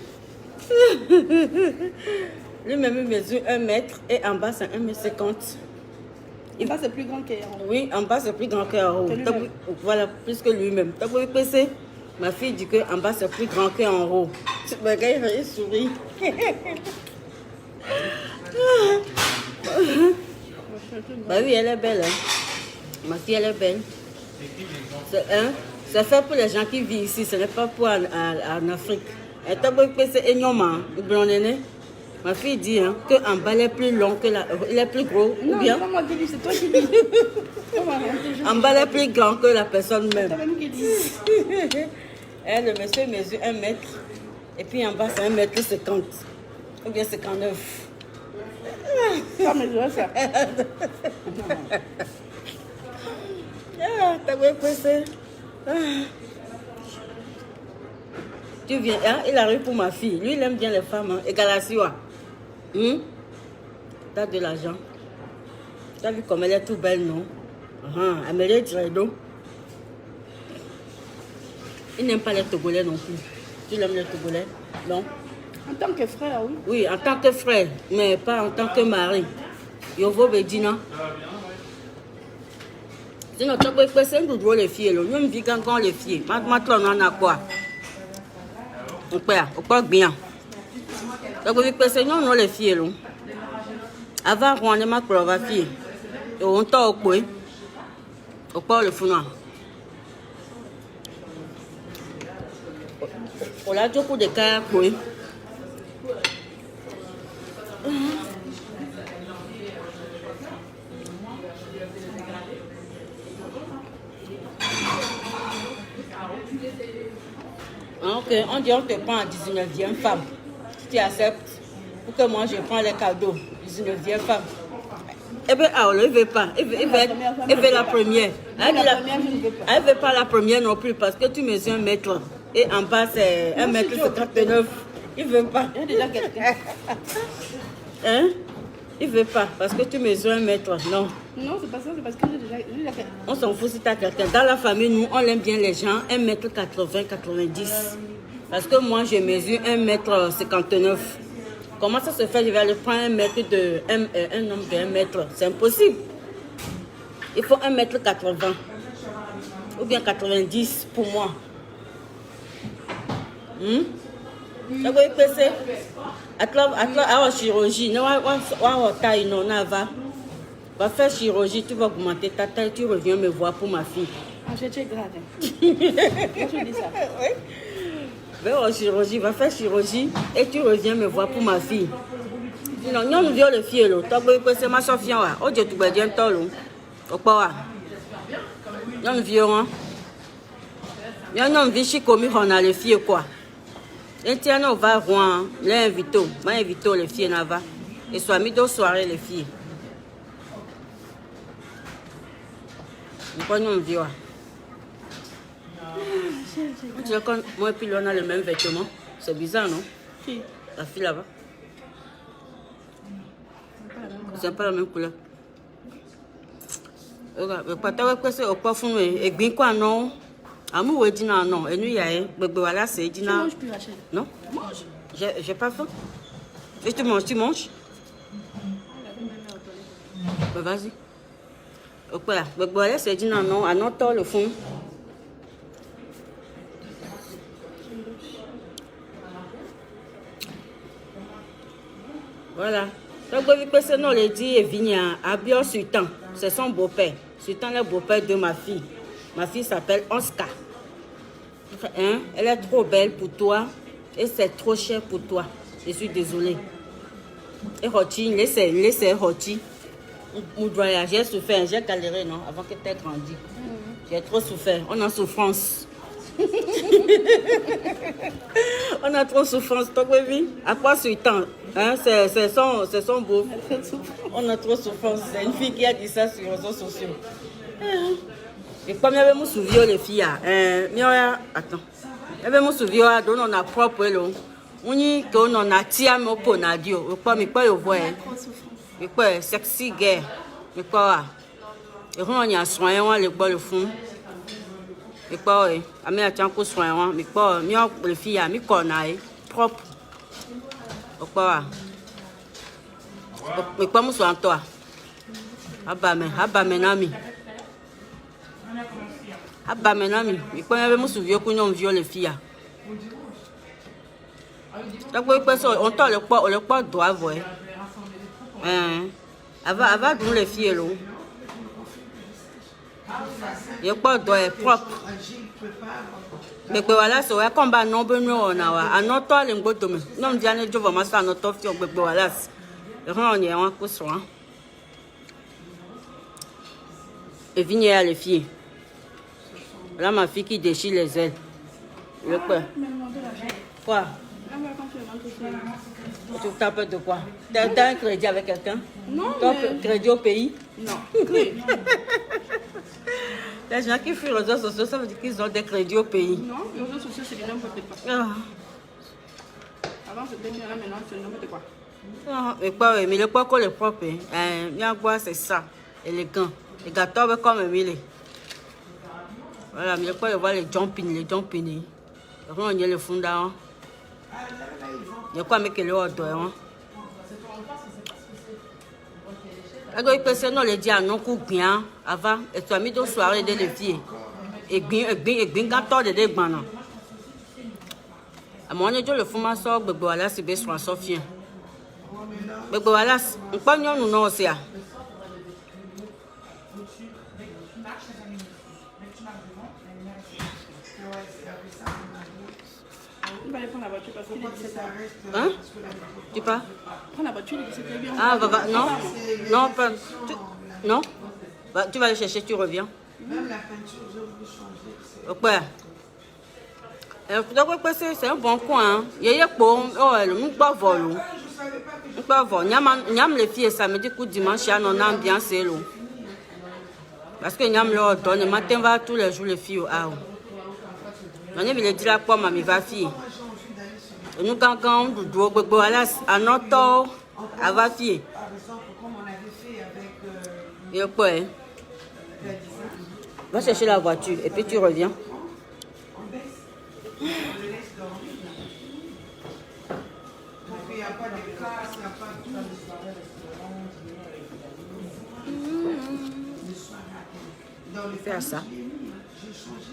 Lui-même, il mesure 1 mètre et en bas, c'est 1,50 m. En bas, c'est plus grand qu'en haut. Oui, en bas, c'est plus grand qu'en haut. Voilà, plus que lui-même. T'as voulu passer? Ma fille dit qu'en bas, c'est plus grand qu'en haut. Mais regarde, il sourit. Bah oui, elle est belle. Hein. Ma fille, elle est belle. C'est fait pour les gens qui vivent ici, ce n'est pas pour en Afrique. Et t'as voulu passer énormément, ma fille dit hein, qu'en bas, il est plus long que il est plus gros. Non, ou bien? c'est pas moi qui dis, c'est toi qui dis. En bas, il est plus grand que la personne même. C'est même qui dis. Le monsieur mesure 1 mètre. Et puis en bas, c'est 1,50 m. Ou bien 59. Ça mesure ça. T'as vu passer? Tu viens, hein? Il arrive pour ma fille. Lui, il aime bien les femmes. Hein? Et Galasiwa. T'as de l'argent. T'as vu comme elle est tout belle, non? Amélie Diredo. Il n'aime pas les Togolais non plus. Tu l'aimes les Togolais? Non? En tant que frère, oui. Oui, en tant que frère, mais pas en tant que mari. Yovo Bedina. Sinon, tu peux passer un doudou les filles. Nous, on vit quand les filles. Maintenant, on a quoi? On peut bien. Tu peux passer non les filles. Avant, on a ma preuve fille. On t'a au quoi? Au quoi le fou noir? On a beaucoup de cas quoi? Ok, on dit on te prend en 19e femme. Si tu acceptes, pour que moi je prends les cadeaux, 19e femme. Eh bien, il ne veut pas. Il veut la première. Elle ne veut pas la première non plus parce que tu mesures 1 mètre. Et en bas, c'est 1,59 m. Il ne veut pas. Il y a déjà quelqu'un. Hein? Il ne veut pas parce que tu mesures 1 mètre. Non. Non, c'est pas ça, c'est parce que j'ai déjà quelqu'un. On s'en fout si tu as quelqu'un. Dans la famille, nous, on aime bien les gens 1,80 m, 90. Parce que moi, je mesure 1,59 m. Comment ça se fait? Je vais aller prendre un homme de 1 mètre. C'est impossible. Il faut 1,80 m. Ou bien 90 pour moi. Ça va être passé. À la chirurgie, va faire chirurgie, tu vas augmenter ta taille, tu reviens me voir pour ma fille. Je t'ai grave. Je dis ça. Oui. Va en chirurgie, va faire chirurgie et tu reviens me voir pour ma fille. Sinon, nous vions le fier. Tu vas passer ma Sophia. Oh, Dieu, tu vas dire un tolo. Au pas. Nous vions. Nous vions comme on a le fier quoi. Et tiens, on va voir l'invité. M'invite les filles là-bas. Et soit mis deux soirées les filles. Pourquoi nous vions? Moi et puis on a le même vêtement. C'est bizarre, non? Qui? La fille là-bas. C'est pas la même couleur. Regarde, c'est au parfum et bien quoi non? Amour dit non. Et nous y a voilà c'est dit non. Tu manges plus Rachel? Non. Mange. J'ai pas faim. Et tu manges? Ben vas-y. Voilà c'est dit non. À notre le fond. Voilà. Donc, non, le dit Vigna, Abio Sultan, c'est son beau-père. Sultan est le beau-père de ma fille. Ma fille s'appelle Oscar. Hein? Elle est trop belle pour toi et c'est trop cher pour toi. Je suis désolée. Et Hoti, laissez Hoti. J'ai souffert, j'ai galéré, non, avant que tu aies grandi. J'ai trop souffert. On a souffrance. On a trop souffrance. À quoi Sultan? Hein? C'est son beau. On a trop souffrance. C'est une fille qui a dit ça sur les réseaux sociaux. Et comme elle me souvient les filles, attends. Elle me souvient, donc on a propre l'eau. On y qu'on en a tiré mon ponadio. Mais quoi vous voyez? Mais quoi sexy girl? Mais quoi? Et on y a soigné on les bois le fond. Mais quoi? Ami a tiens qu'on soigné on. Mais quoi? Mieux les filles a mis qu'on a propre. Quoi? Mais quoi, monsieur Antoine? Abba, menami. Abba, menami. Mais quoi, il y avait monsieur vieux qu'on a violé les filles. Donc, on t'a le quoi doit voir. Avant d'où les filles, là. Il y a pas doit être propre. Mais voilà, c'est un combat non bon, on a un autre lingot de me. Non, bien, je vais m'asseoir à notre fille, mais voilà. On y est en course. Et venez à les filles. Là, ma fille qui déchire les ailes. Le quoi? Quoi? Tu tapes de quoi? T'as un crédit avec quelqu'un? Non. Crédit au pays? Non. Les gens qui fuient les réseaux sociaux, ça veut dire qu'ils ont des crédits au pays. Non, les réseaux sociaux, c'est des n'importe quoi. Avant, c'était mieux, là, maintenant, c'est n'importe quoi. Mais quoi, mais le quoi qu'on est propre, il y a quoi, c'est ça, élégant. Les gâteaux, comme Emile. Voilà, mais le quoi, il voit les jumping. On y a le fond d'avant. Il y a quoi, mais qu'il est au dos, alors, il peut se nous dire non, coup bien, avant, et tu as mis deux soirées de l'évier. Et bien, gâteau de des bananes. À mon avis, le fond m'a sorti, voilà, c'est bien, soit Sophie. Mais voilà, on peut nous non aussi. Il va aller prendre la voiture parce qu'il est 17h. Hein? Tu pas? Prends la voiture, il est 17h bien. Ah, non, non, pas. Non? Tu vas aller chercher, tu reviens. Même la peinture, je voulais changer. Donc, c'est un bon coin. Il y a bon, le pas vol. Pas vol. Nyam les filles samedi, coup dimanche, on a ambiance. Parce que Nyam leur donne, le matin va tous les jours les filles au haut. On est venu dire à quoi mamie va fille. Nous, quand on doit voilà, à notre tour, elle va fille. Par exemple, comme on avait fait avec. Et quoi? Va chercher la voiture et puis tu reviens. On baisse. On le laisse dormir. Donc il n'y a pas de classe, il n'y a pas de tout. Dans le Faire ça. j'ai changé.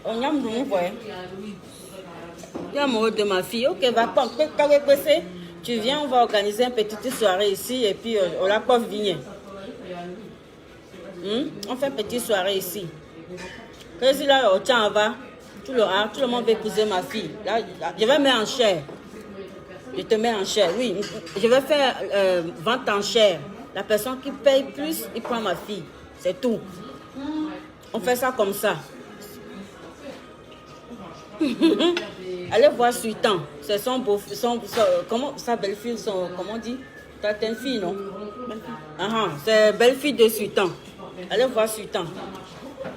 On y a mon voix. Il y a mon de ma fille. Ok, va pas. Tu viens, on va organiser une petite soirée ici et puis on la coiffe vigne. On fait une petite soirée ici. Quand si là, au tient va, tout le monde veut épouser ma fille. Là, je vais mettre en chair. Je te mets en chair, oui. Je vais faire vente en chair. La personne qui paye plus, il prend ma fille. C'est tout. On fait ça comme ça. Allez voir Sultan. C'est son beau, comment sa belle-fille, comment on dit? T'as une fille, non? C'est belle-fille de Sultan. Allez voir Sultan.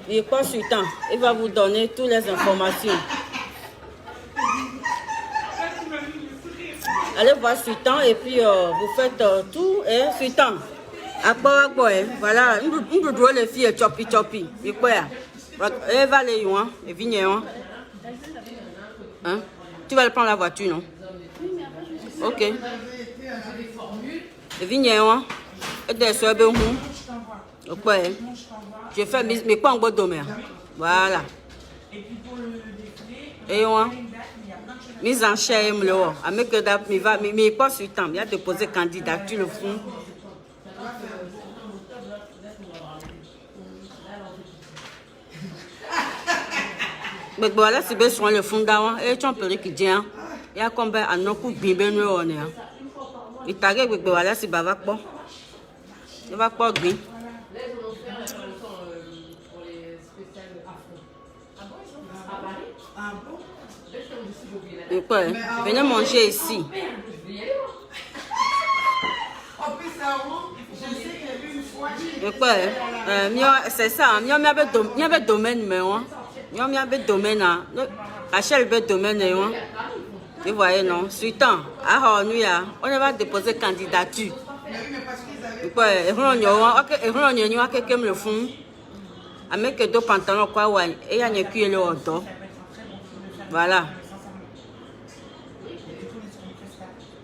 Il est quoi Sultan? Il va vous donner toutes les informations. Allez voir Sultan et puis vous faites tout. Et Sultan, à quoi, voilà, on doit les filles chopi. Et quoi? Elle va aller, et viens, hein? Tu vas prendre la voiture, non? Ok. Et viens, et des soeurs, quoi? Je fais mes quoi en bois d'homme. Voilà. Et on mise en chair, avec mais pas sur temps. Il y a déposé candidature le fond. Mais voilà, c'est bien sur le fond d'avant. Et tu en peux qui dit, il y a combien à nos coups de bien on est. Il t'a dit que voilà, c'est bavard pas. Il va pas bien. Et quoi? Venez manger ici. Et quoi? C'est ça. Il y a un domaine, mais il y a un domaine. Achète le domaine. Vous voyez, non? Sultan, on va déposer candidature. Et quoi? Et on y a quelqu'un le fond. Avec deux pantalons, quoi, ouais. Et il y a une cuillère au dos. Voilà.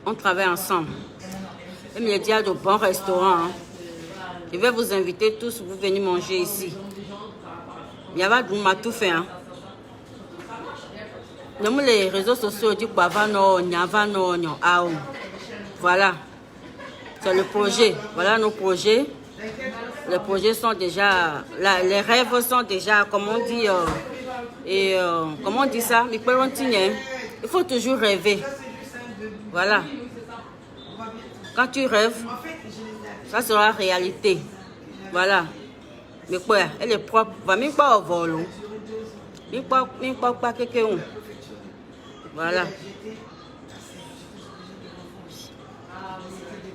On travaille ensemble. Et il y a de bons restaurants. Hein. Je vais vous inviter tous, vous venez manger ici. Il y a tout fait. Hein. Dans les réseaux sociaux, du voilà. C'est le projet. Voilà nos projets. Les projets sont déjà, les rêves sont déjà, comme on dit, comment on dit ça? Il faut toujours rêver. Voilà. Quand tu rêves, ça sera réalité. Voilà. Mais quoi, elle est propre. Va même pas au vol. Même pas quelqu'un. Voilà.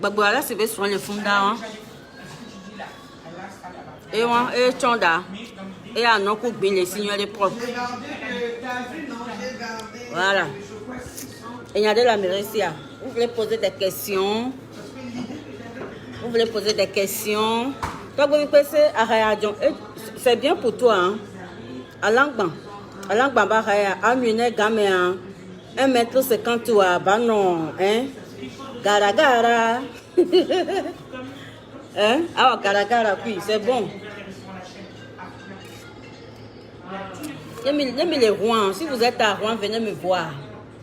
Voilà, c'est sur le fond d'art. Et Chonda. Et à nos coups, les signaux propres. Voilà. Et il y a de la mérécia. Vous voulez poser des questions. Vous voulez poser des questions. C'est bien pour toi. Hein? À l'angban, à Mune Gaméan, 1m50, bah non, hein? Gara. Hein? Ah, gara, oui, c'est bon. J'aime les Rouen. Si vous êtes à Rouen, venez me voir.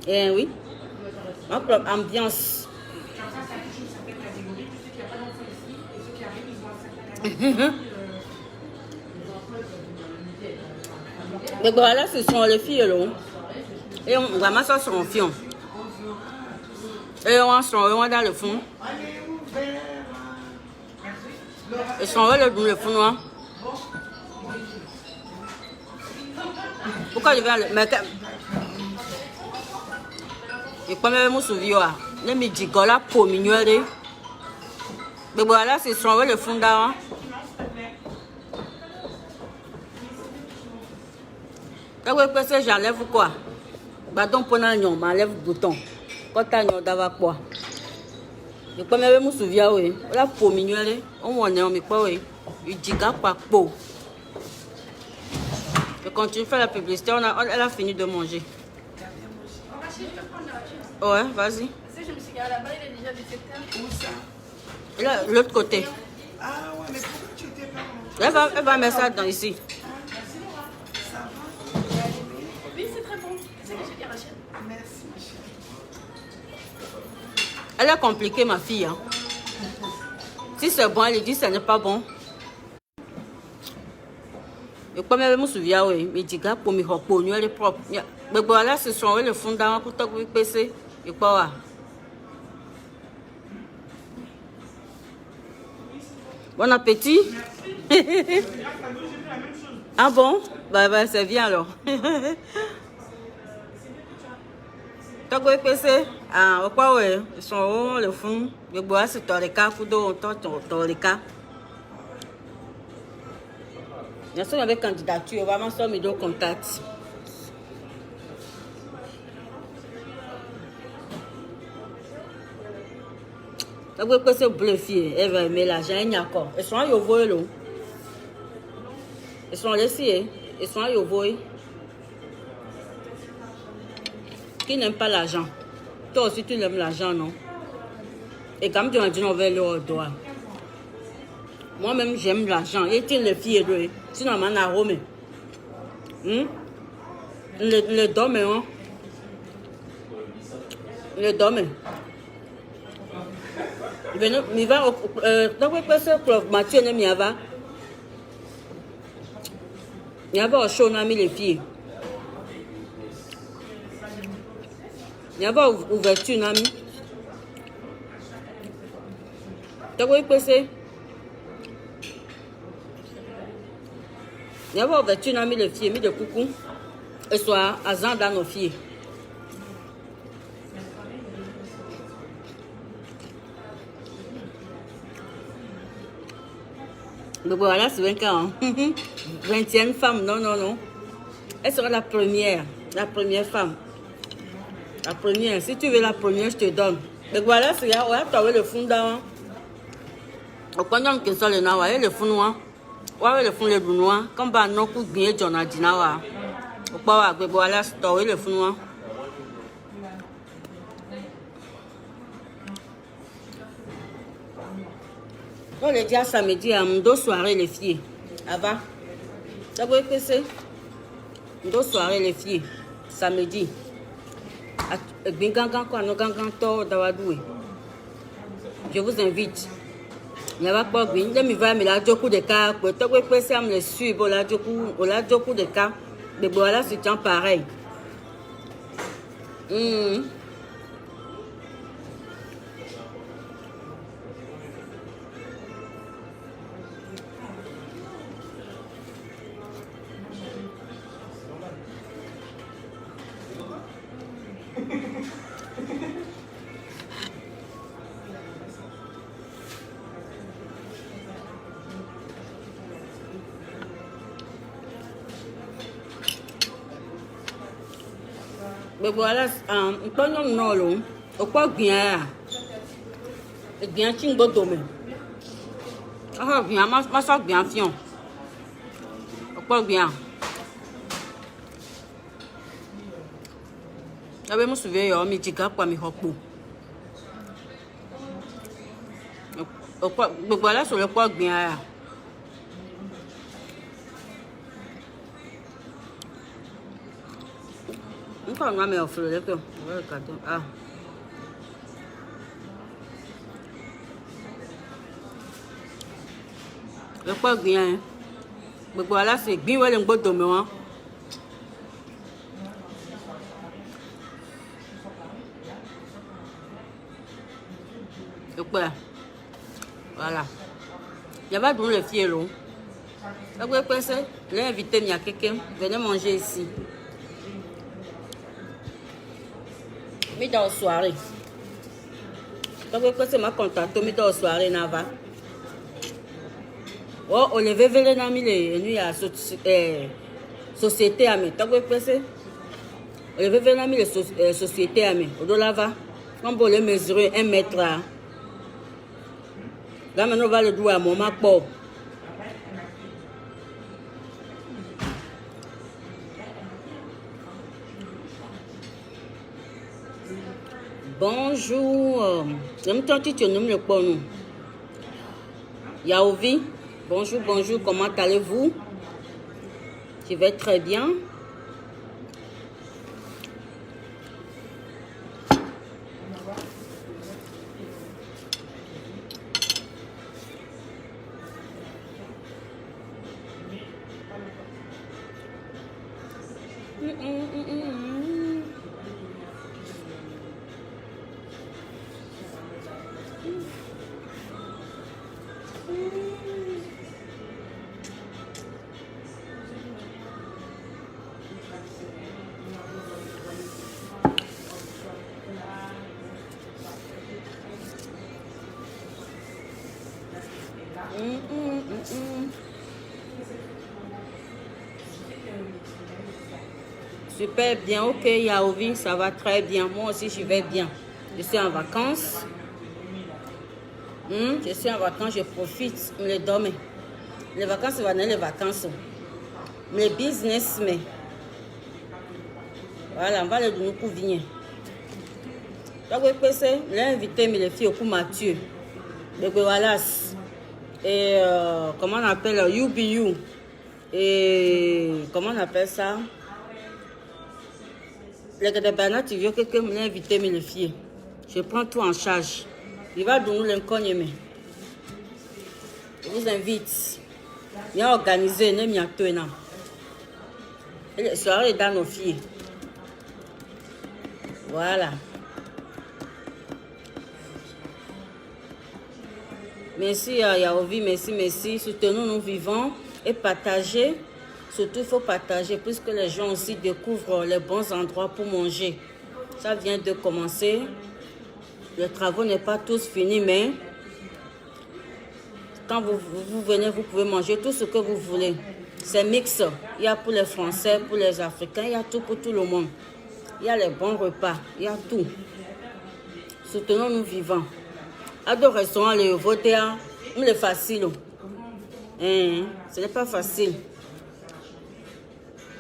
Eh oui. Ambiance. Mais voilà, ce sont les filles là. Et on va mettre ça sur un fion. Et on se dans le fond. Ils sont là dans le fond noir. Pourquoi je vais aller? Mais je peux même me souvenir. Les médicola pour m'ignorer. Mais voilà, c'est sont le fond d'avant. Quand vous pensez j'enlève quoi? Bah donc pour n'en m'enlève le bouton. Quand t'as n'en d'avoir quoi? Je peux même me souvenir oui. Là pour m'ignorer, on est en micro oui. Il dit pas pour. Je continue à faire la publicité. Elle a fini de manger. Ouais, vas-y. Je me suis garée là-bas, il est déjà 17h. Où ça? Là, l'autre côté. Ah ouais, mais pourquoi tu étais pas Elle va mettre ça dans ici. Ça va? Oui, c'est très bon. C'est que j'ai dit Rachel. Merci, Michel. Elle a compliqué ma fille. Hein. Si c'est bon, elle dit que ce n'est pas bon. Je peux même me souvenir, oui. Mais dis que pour me reconnaître, elle est propre. Mais voilà, ce sont le fondement pour toi que PC. Je crois. Bon appétit. Ah bon? Bah, c'est bien alors. Toi que PC? Ah, quoi, oui. Ils sont le fond. Je bois, c'est dans les cas, dans les cas. Bien sûr, avec candidature, vraiment, ça me donne contact. Ça veut dire que c'est bluffé. Elle va aimer l'argent, il n'y a encore. Ils sont à Yovoy, là. Ils sont laissés. Ils sont à Yovoy. Qui n'aime pas l'argent? Toi aussi, tu aimes l'argent, non? Et comme tu as dit, on va le doigt. Moi-même, j'aime l'argent. Et tu les filles, là. Sinon, on a Rome. Le dorme, hein? Le dorme. Il va donc Mathieu ne m'y va. Il y a pas chaud n'a mis les filles. Il y a pas ouverture n'a mis. Donc oui passer. Il y a pas ouverture n'a mis les filles, mis de coucou. Et soit à Zan dans nos filles. Donc voilà, c'est 20 ans. 20e femme, non. Elle sera la première femme. La première, si tu veux la première, je te donne. Donc voilà, c'est là, ouais, tu as le fond d'avant. Au point que ça, le nom, le fond noir. Ouais, le fond les noir. Comme bah non pour bien John a dit na au pas avec voilà story le fond noir. On les dit à samedi à deux soirées les filles. Ava. Ça vous que c'est? Deux soirées les filles. Samedi. Bingangan quoi, no gangan to dawadoué. Je vous invite. Il n'y a pas de bien. Je me vais me la joku de cas. Pour toi, que c'est à me suivre. La joku de cas. Mais voilà, c'est un pareil. Mais voilà, on peut non non, au quoi bien, et bien tu n'as pas ah bien, ma soeur bien fion, au quoi bien. J'avais me souviens, mais tu gars quoi me hoppo. Au quoi, mais voilà sur le quoi bien. On va me offrir le cadeau. Ah. Le quoi bien. Mais voilà, c'est bien ouais le bout de moi. Le quoi. Voilà. Il y a pas de le fier long. Ça vous pensez? J'ai invité il y a quelqu'un. Venez manger ici. Mais dans la soirée. Donc, c'est ma contact, mais dans la soirée, Nava. Oh, on les veut les amis, les à société amie. Donc, c'est on les veut les amis, les sociétés amie. Au dollar va. On peut les mesurer 1 mètre là. Là, maintenant, on va le doigt à mon macbo. Bonjour. J'aime tant que tu nommes le bon. Yaovi. Bonjour, bonjour. Comment allez-vous? Je vais très bien. Super bien, ok Yaovi, ça va très bien. Moi aussi je vais bien. Je suis en vacances. Je suis en vacances, je profite, je dorme. Les vacances, c'est les vacances. Les business, mais. Voilà, on va le donner pour venir. Donc, j'ai invité mes filles au coup Mathieu. De Wallace. Et comment on appelle UBU. Et comment on appelle ça? Les gars de Bernard, tu veux que quelqu'un m'ait invité mes filles. Je prends tout en charge. Il va donner l'inconnu. Je vous invite. Il y a organisé, il y a tout. Et les soirées dans nos filles. Voilà. Merci Yaovi, merci. Soutenons, nous vivons et partagez. Surtout, il faut partager puisque les gens aussi découvrent les bons endroits pour manger. Ça vient de commencer. Les travaux n'est pas tous finis, mais quand vous venez, vous pouvez manger tout ce que vous voulez. C'est mix. Il y a pour les Français, pour les Africains, il y a tout pour tout le monde. Il y a les bons repas, il y a tout. Soutenons, nous vivons. À deux restaurants, les voter, c'est facile. Hein, ce n'est pas facile.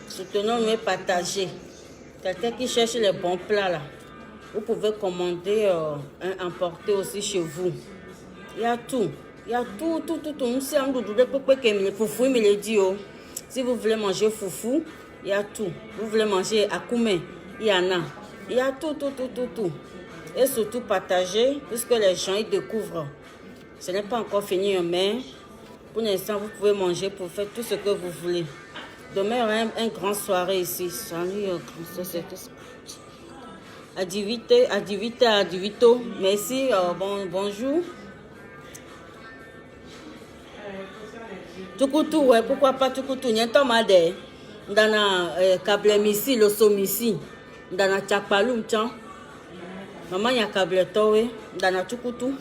Soutenons et partagez. Quelqu'un qui cherche les bons plats là, vous pouvez commander emporter aussi chez vous. Il y a tout. Il y a tout. Foufou, il me le dit. Si vous voulez manger foufou, il y a tout. Vous voulez manger akoumé, il y en a. Il y a tout. Et surtout partager, puisque les gens ils découvrent. Ce n'est pas encore fini, mais pour l'instant, vous pouvez manger pour faire tout ce que vous voulez. Demain, il y aura une grande soirée ici. Salut, à 18h, à 18h. Merci, bonjour. Tukutu, ouais, pourquoi pas Tukutu? Il y a un temps malade. Dans la câble ici, le somme ici. Dans la tchakpalou, tiens. Maman, il y a câble toi, dans la Tukutu.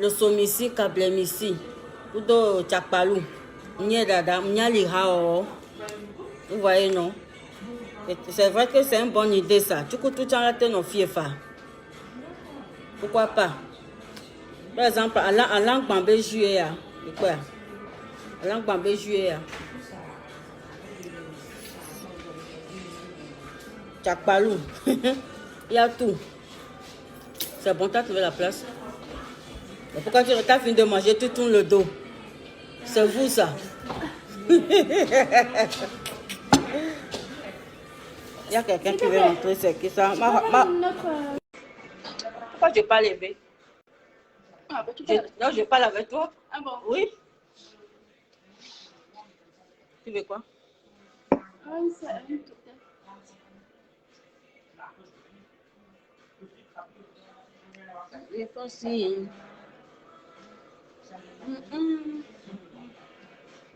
Le somme ici, câble ici. Pour le tchakpalou. Il y a dada, il y a l'ira. Vous voyez, non? C'est vrai que c'est une bonne idée, ça. Tukutu, tu as nos fiefa. Pourquoi pas? Par exemple, à langue bambé juillet, quoi? À langue bambé juillet. Tchakpalou. Il y a tout. C'est bon, tu as trouvé la place. Mais pourquoi tu as fini de manger, tu tournes le dos? C'est vous, ça. Il y a quelqu'un qui veut rentrer, c'est qui ça? Pourquoi je parle lever? Non, je parle avec toi. Ah bon? Oui. Tu veux quoi? Il faut aussi.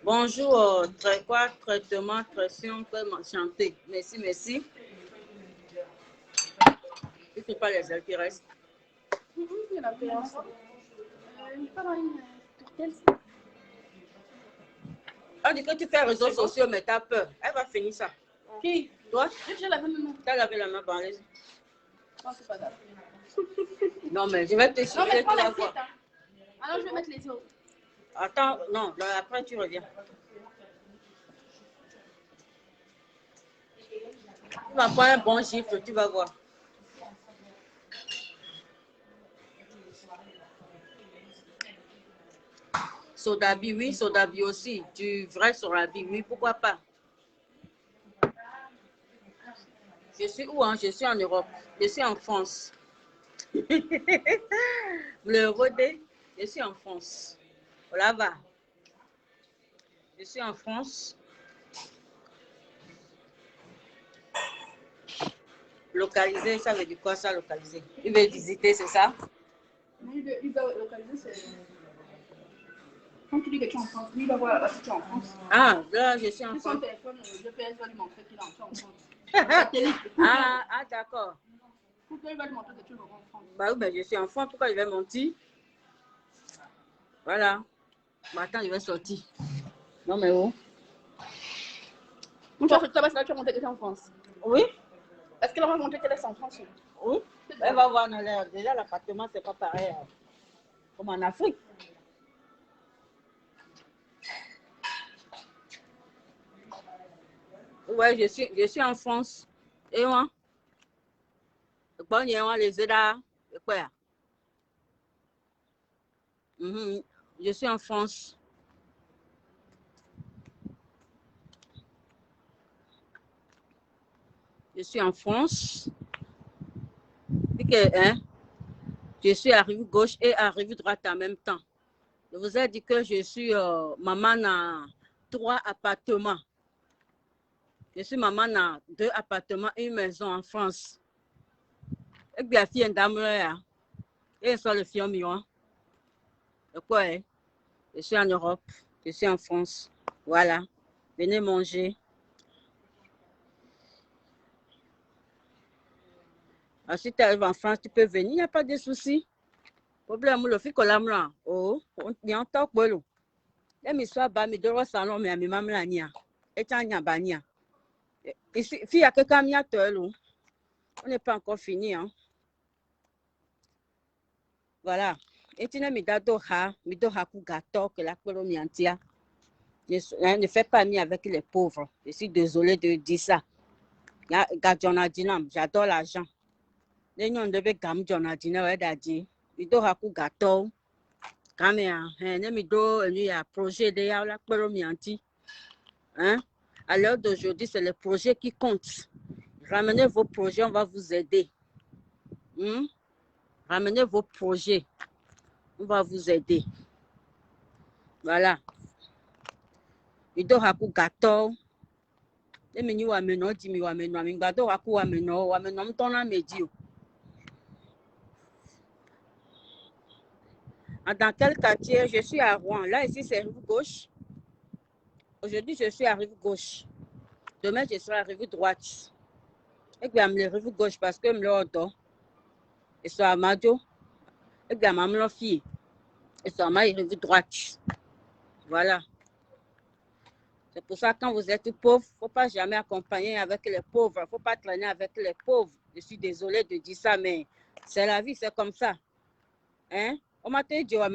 Bonjour, traitement, pression, chanter. Merci. Tu ne fais pas les ailes qui restent. On dit que tu fais réseaux sociaux, mais tu as peur. Elle va finir ça. Qui? Toi? J'ai lavé ma main. Tu as lavé la main par les. Non, c'est pas grave. Non, mais je vais te Non, suivre. mais Tu prends vas la voir. suite. Alors, je vais mettre les autres. Attends, non, après tu reviens. Tu vas prendre un bon gifle, tu vas voir. Sodabi, oui, Sodabi aussi. Du vrai Sodabi, oui, pourquoi pas. Je suis où, hein? Je suis en Europe. Je suis en France. Le rodé, je suis en France. Là-bas. Je suis en France. Localiser, ça veut dire quoi ça, localiser? Il veut visiter, c'est ça? Il va localiser, c'est... Quand tu dis que tu es en France, lui, il va voir si tu es en France. Ah, là, je suis en Sur France. son téléphone, le GPS va lui montrer qu'il est en France. Satellite. Ah, d'accord. Pourquoi il va lui montrer que tu es en France? Bah oui, ben, je suis en France, pourquoi il va mentir? Voilà. Bah, attends, il va sortir. Non, mais où? Tu vas montrer que tu es en France. Oui? Est-ce qu'elle va montrer qu'elle est en France? Oui. Elle va voir dans l'air. Déjà, l'appartement, c'est pas pareil comme en Afrique. Ouais, je suis en France. Et moi? Bon, il y a les aides. Quoi? Je suis en France. Je suis en France. Et que, hein, je suis à rive gauche et à rive droite en même temps. Je vous ai dit que je suis maman dans 3 appartements. Je suis maman dans 2 appartements et une maison en France. Et puis la fille est dame là. Et ça le fille million. De quoi? Je suis en Europe. Je suis en France. Voilà. Venez manger. Alors, si tu arrives en France, tu peux venir, il n'y a pas de souci. Problème, le fait que là, oh, il y a un temps pour l'eau. Les missois bas, mais deux salons, mais à mes mamans là, nia. Et tu as nia bania. Ici, il y a quelqu'un qui a l'eau. On n'est pas encore fini, hein. Voilà. Et tu n'as mis d'ado ha, mi do ha ku gato que la polo miantia. Ne fais pas ami avec les pauvres. Je suis désolée de dire ça. J'adore l'argent. Les gens devaient gagner Jonadina, ouais, daddy. Il doit avoir gâteau. Quand même, il y a un projet de la Polomianti. Hein? À l'heure d'aujourd'hui, c'est le projet qui compte. Ramenez vos projets, on va vous aider. Ramenez vos projets, on va vous aider. Voilà. Il doit avoir gâteau. Les menus ou ameno, dimi ou ameno, amingado ou ameno, m'tona médio. Dans quel quartier? Je suis à Rouen. Là, ici, c'est rive gauche. Aujourd'hui, je suis à rive gauche. Demain, je serai à rive droite. Et puis, je suis à rive gauche parce que je suis là. Je suis à Madio. Et puis, je suis à fille. Je suis à ma rive droite. Voilà. C'est pour ça que quand vous êtes pauvre, il ne faut pas jamais accompagner avec les pauvres. Il ne faut pas traîner avec les pauvres. Je suis désolée de dire ça, mais c'est la vie, c'est comme ça. Hein? On m'a dit que je vais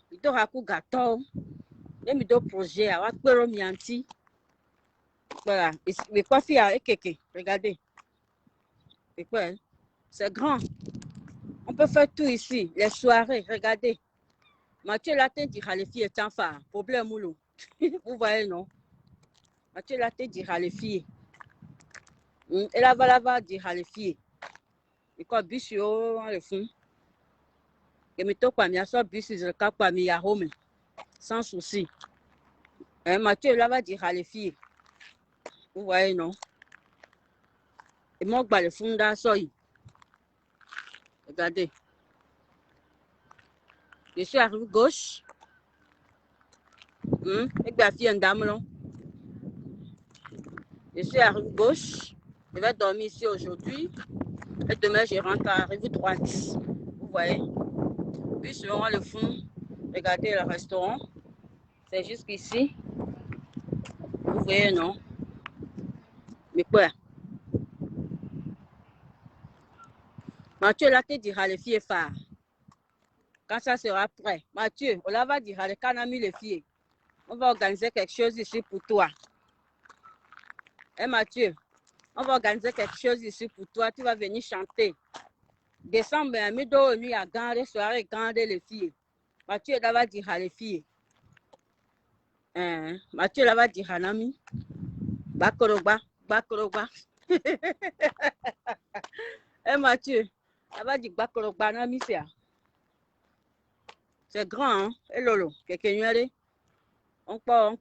il doit avoir gâteau. Il doit projet. Voilà. Mais quoi faire avec quelqu'un? Regardez. C'est grand. On peut faire tout ici. Les soirées, regardez. Mathieu Latin dira les filles étant phare. Problème ou vous voyez, non? Mathieu Latin dira les filles. Et la va dira les filles. Et quoi, bus, le fond. Et me toque pas, mais ça, bus, je cap pas, mais à home. Sans souci. Mathieu là va dire les filles. Vous voyez, non? Et moi, le fond d'un seuil. Regardez. Je suis à rive gauche. Et bien, fille, une dame, non? Je suis à rive gauche. Je vais dormir ici aujourd'hui. Et demain, je rentre à rive droite. Vous voyez? Puis, selon le fond, regardez le restaurant. C'est jusqu'ici. Vous voyez, non? Mais quoi? Mathieu, là, te dira les filles phares. Quand ça sera prêt. Mathieu, on va dire les canami les filles. On va organiser quelque chose ici pour toi. Mathieu, on va organiser quelque chose ici pour toi. Tu vas venir chanter. Décembre, il y a grande soirée, grande les filles. Mathieu, là va dire les filles. Mathieu, là va dire Hanami. Bakoroba, Bakoroba. Mathieu, là va dire Bakoroba, Nami, c'est grand, hein? Et Lolo, quelqu'un y allait. On pas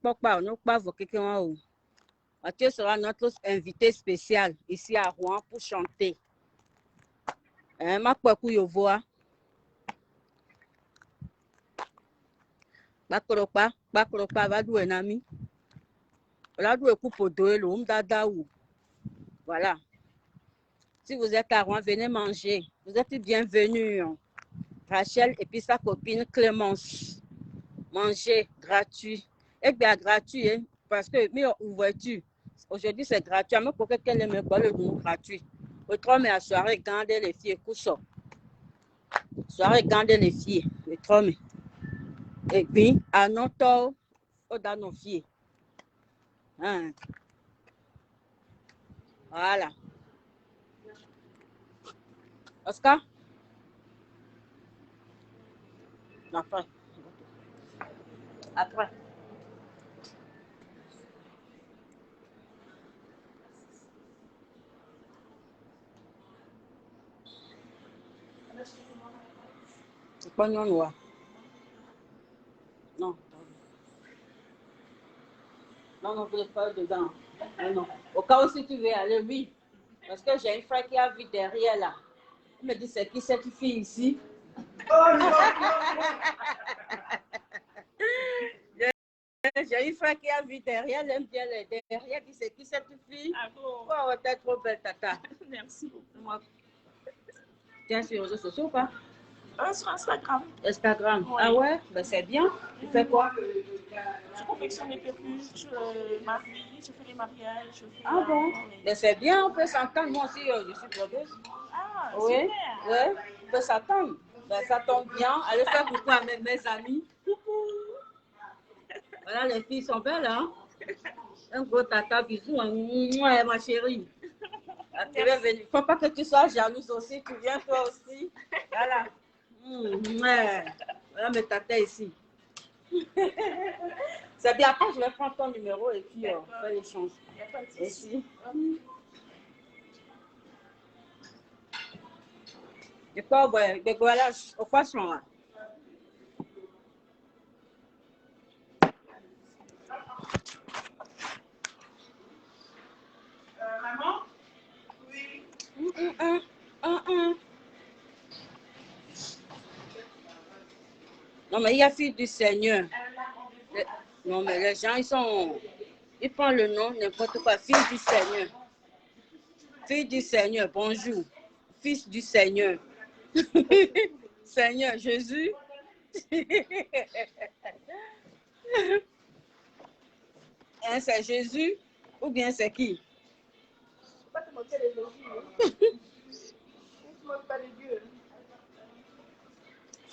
quelqu'un. Mathieu sera notre invité spécial ici à Rouen pour chanter. Ma kwaku yovoa. Bakoropa va douer nami. La douer coupe d'eau, l'homme d'Adaou. Voilà. Si vous êtes à Rouen, venez manger. Vous êtes bienvenus. Rachel et puis sa copine Clémence. Manger gratuit. Et bien gratuit, hein, parce que, mais ouverture. Aujourd'hui, c'est gratuit. Mais pour quelqu'un aime pas le nom gratuit. Autrement, mais à soirée, gardez les filles, couche. Soirée, gardez les filles. Autrement. Et puis, à notre dans nos filles. Hein. Voilà. Oscar? Après. Après. C'est pas non noir. Non. Non, vous voulez pas dedans. Non. Au cas où si tu veux aller, oui. Parce que j'ai une frère qui a vu derrière là. Il me dit, c'est qui cette fille ici? J'ai une frère qui a vu derrière, elle aime bien les derrière. Il dit, c'est qui cette fille? Ah bon? Oh, t'es trop belle, tata. Merci beaucoup. Tu es sur les réseaux sociaux ou pas? Sur Instagram. Instagram. Oui. Ah ouais? Ben, c'est bien. Tu fais quoi? Je confectionne les perruques, je marie, je fais les mariages. Ah bon? Ben, c'est bien, on peut s'entendre. Moi aussi, je suis brodeuse. Ah, oui. super. Oui, on peut s'entendre. Ben, ça tombe bien. Allez faire coucou à mes amis. Voilà, les filles sont belles, hein? Un gros tata, bisous, hein. Mouah, ma chérie. Ah, tu es venue. Faut pas que tu sois jalouse aussi. Tu viens toi aussi. Voilà. Ouais. Voilà mes tatas ici. C'est bien. Après, je vais prendre ton numéro et puis on fait l'échange. Ici. Et pas, ouais, voilà, au poisson, là. Maman? Oui. Non, mais il y a fille du Seigneur. Non, mais les gens, ils prennent le nom, n'importe quoi. Fille du Seigneur. Fille du Seigneur, bonjour. Fils du Seigneur. Seigneur Jésus. Hein, c'est Jésus ou bien c'est qui? Faut pas te moquer des Jésus. Ne te moque pas de Dieu.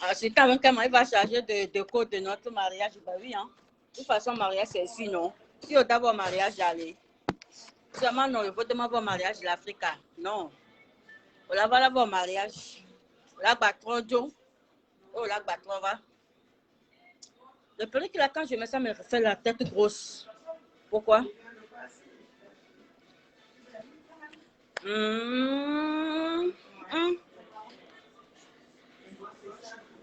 Ah, c'est quand même comment il va charger de code de notre mariage. Bah oui, hein. De toute façon, mariage, c'est ici, non? Si on d'abord mariage, allez. Seulement, non, il faut demander au mariage de l'Afrique. Non. On va d'abord mariage. La batron, Joe. Oh, la batron, va. Le premier que là, quand je mets ça, me fait la tête grosse. Pourquoi?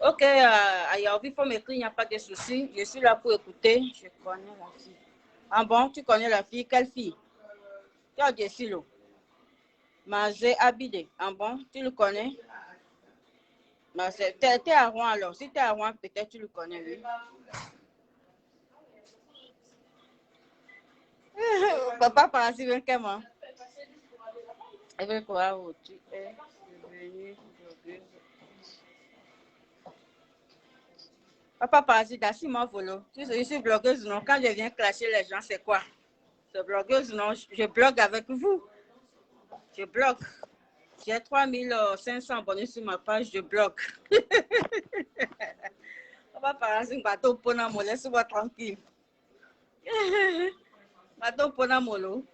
Ok, Ayaobi, il faut m'écrire, il n'y a pas de souci. Je suis là pour écouter. Je connais la fille. Ah bon, tu connais la fille? Quelle fille? Tu as des filles. Mazé Abide. Ah bon, tu le connais? T'es à Rouen alors. Si tu es à Rouen, peut-être tu le connais, oui. Papa Parasi vient comment? Elle veut quoi où tu es devenue blogueuse? Papa Parasi, d'assis mon volo. Je suis blogueuse, non? Quand je viens clasher les gens, c'est quoi? C'est blogueuse, non? Je blogue avec vous. Je blogue. J'ai 3500 abonnés sur ma page, je blogue. Papa Parasi, bateau pour nous, laisse-moi tranquille. Bateau pour nous,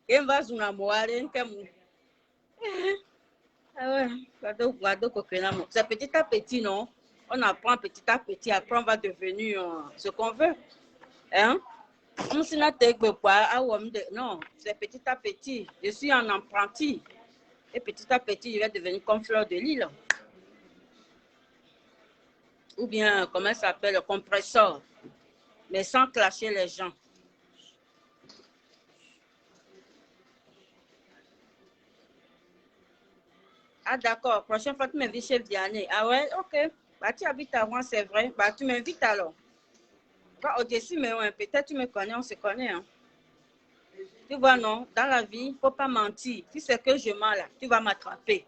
et va sur la moelle, ah ouais, c'est petit à petit, non? On apprend petit à petit, après on va devenir ce qu'on veut. Hein? Non, c'est petit à petit. Je suis un apprenti. Et petit à petit, je vais devenir comme Fleur de Lille. Ou bien, comment ça s'appelle, le compresseur. Mais sans clasher les gens. Ah d'accord, prochaine fois tu m'invites chez Vianney. Ah ouais, ok. Bah tu habites à Rouen, c'est vrai. Bah tu m'invites alors. Bah au-dessus, mais ouais, peut-être tu me connais, on se connaît. Hein. Tu vois, non, dans la vie, il ne faut pas mentir. Si c'est que je mens là, tu vas m'attraper.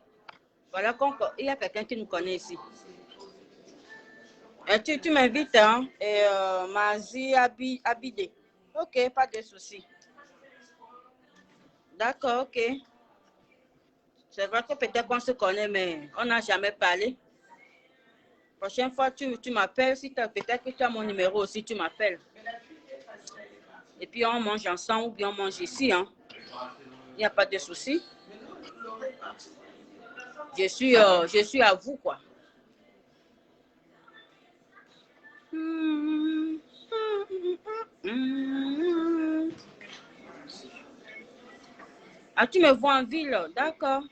Voilà, il y a quelqu'un qui nous connaît ici. Et tu m'invites, hein, et Mazi Abide. Ok, pas de souci. D'accord, ok. C'est vrai que peut-être qu'on se connaît, mais on n'a jamais parlé. Prochaine fois, tu m'appelles. Si peut-être que tu as mon numéro aussi, tu m'appelles. Et puis on mange ensemble ou bien on mange ici. Hein. Il n'y a pas de souci. Je suis à vous, quoi. Ah, tu me vois en ville, d'accord.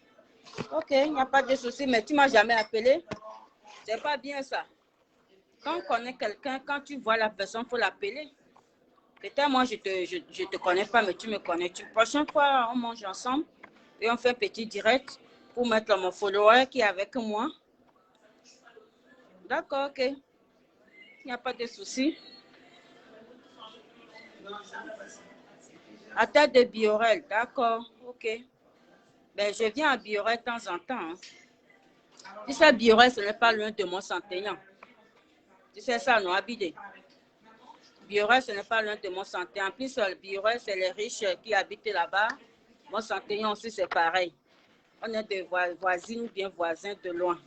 Ok, il n'y a pas de souci, mais tu ne m'as jamais appelé. C'est pas bien ça. Quand on connaît quelqu'un, quand tu vois la personne, il faut l'appeler. Peut-être moi, je te connais pas, mais tu me connais. La prochaine fois, on mange ensemble et on fait un petit direct pour mettre mon follower qui est avec moi. D'accord, ok. Il n'y a pas de souci. À tête de Biorel, d'accord, ok. Ben, je viens à Biorel de temps en temps. Hein. Tu sais, Biorel, ce n'est pas loin de Mont-Saint-Aignan. Tu sais ça, non, Abidé? Biorel, ce n'est pas loin de Mont-Saint-Aignan. En plus, Biorel, c'est les riches qui habitent là-bas. Mont-Saint-Aignan aussi, c'est pareil. On est des voisines ou bien voisins de loin.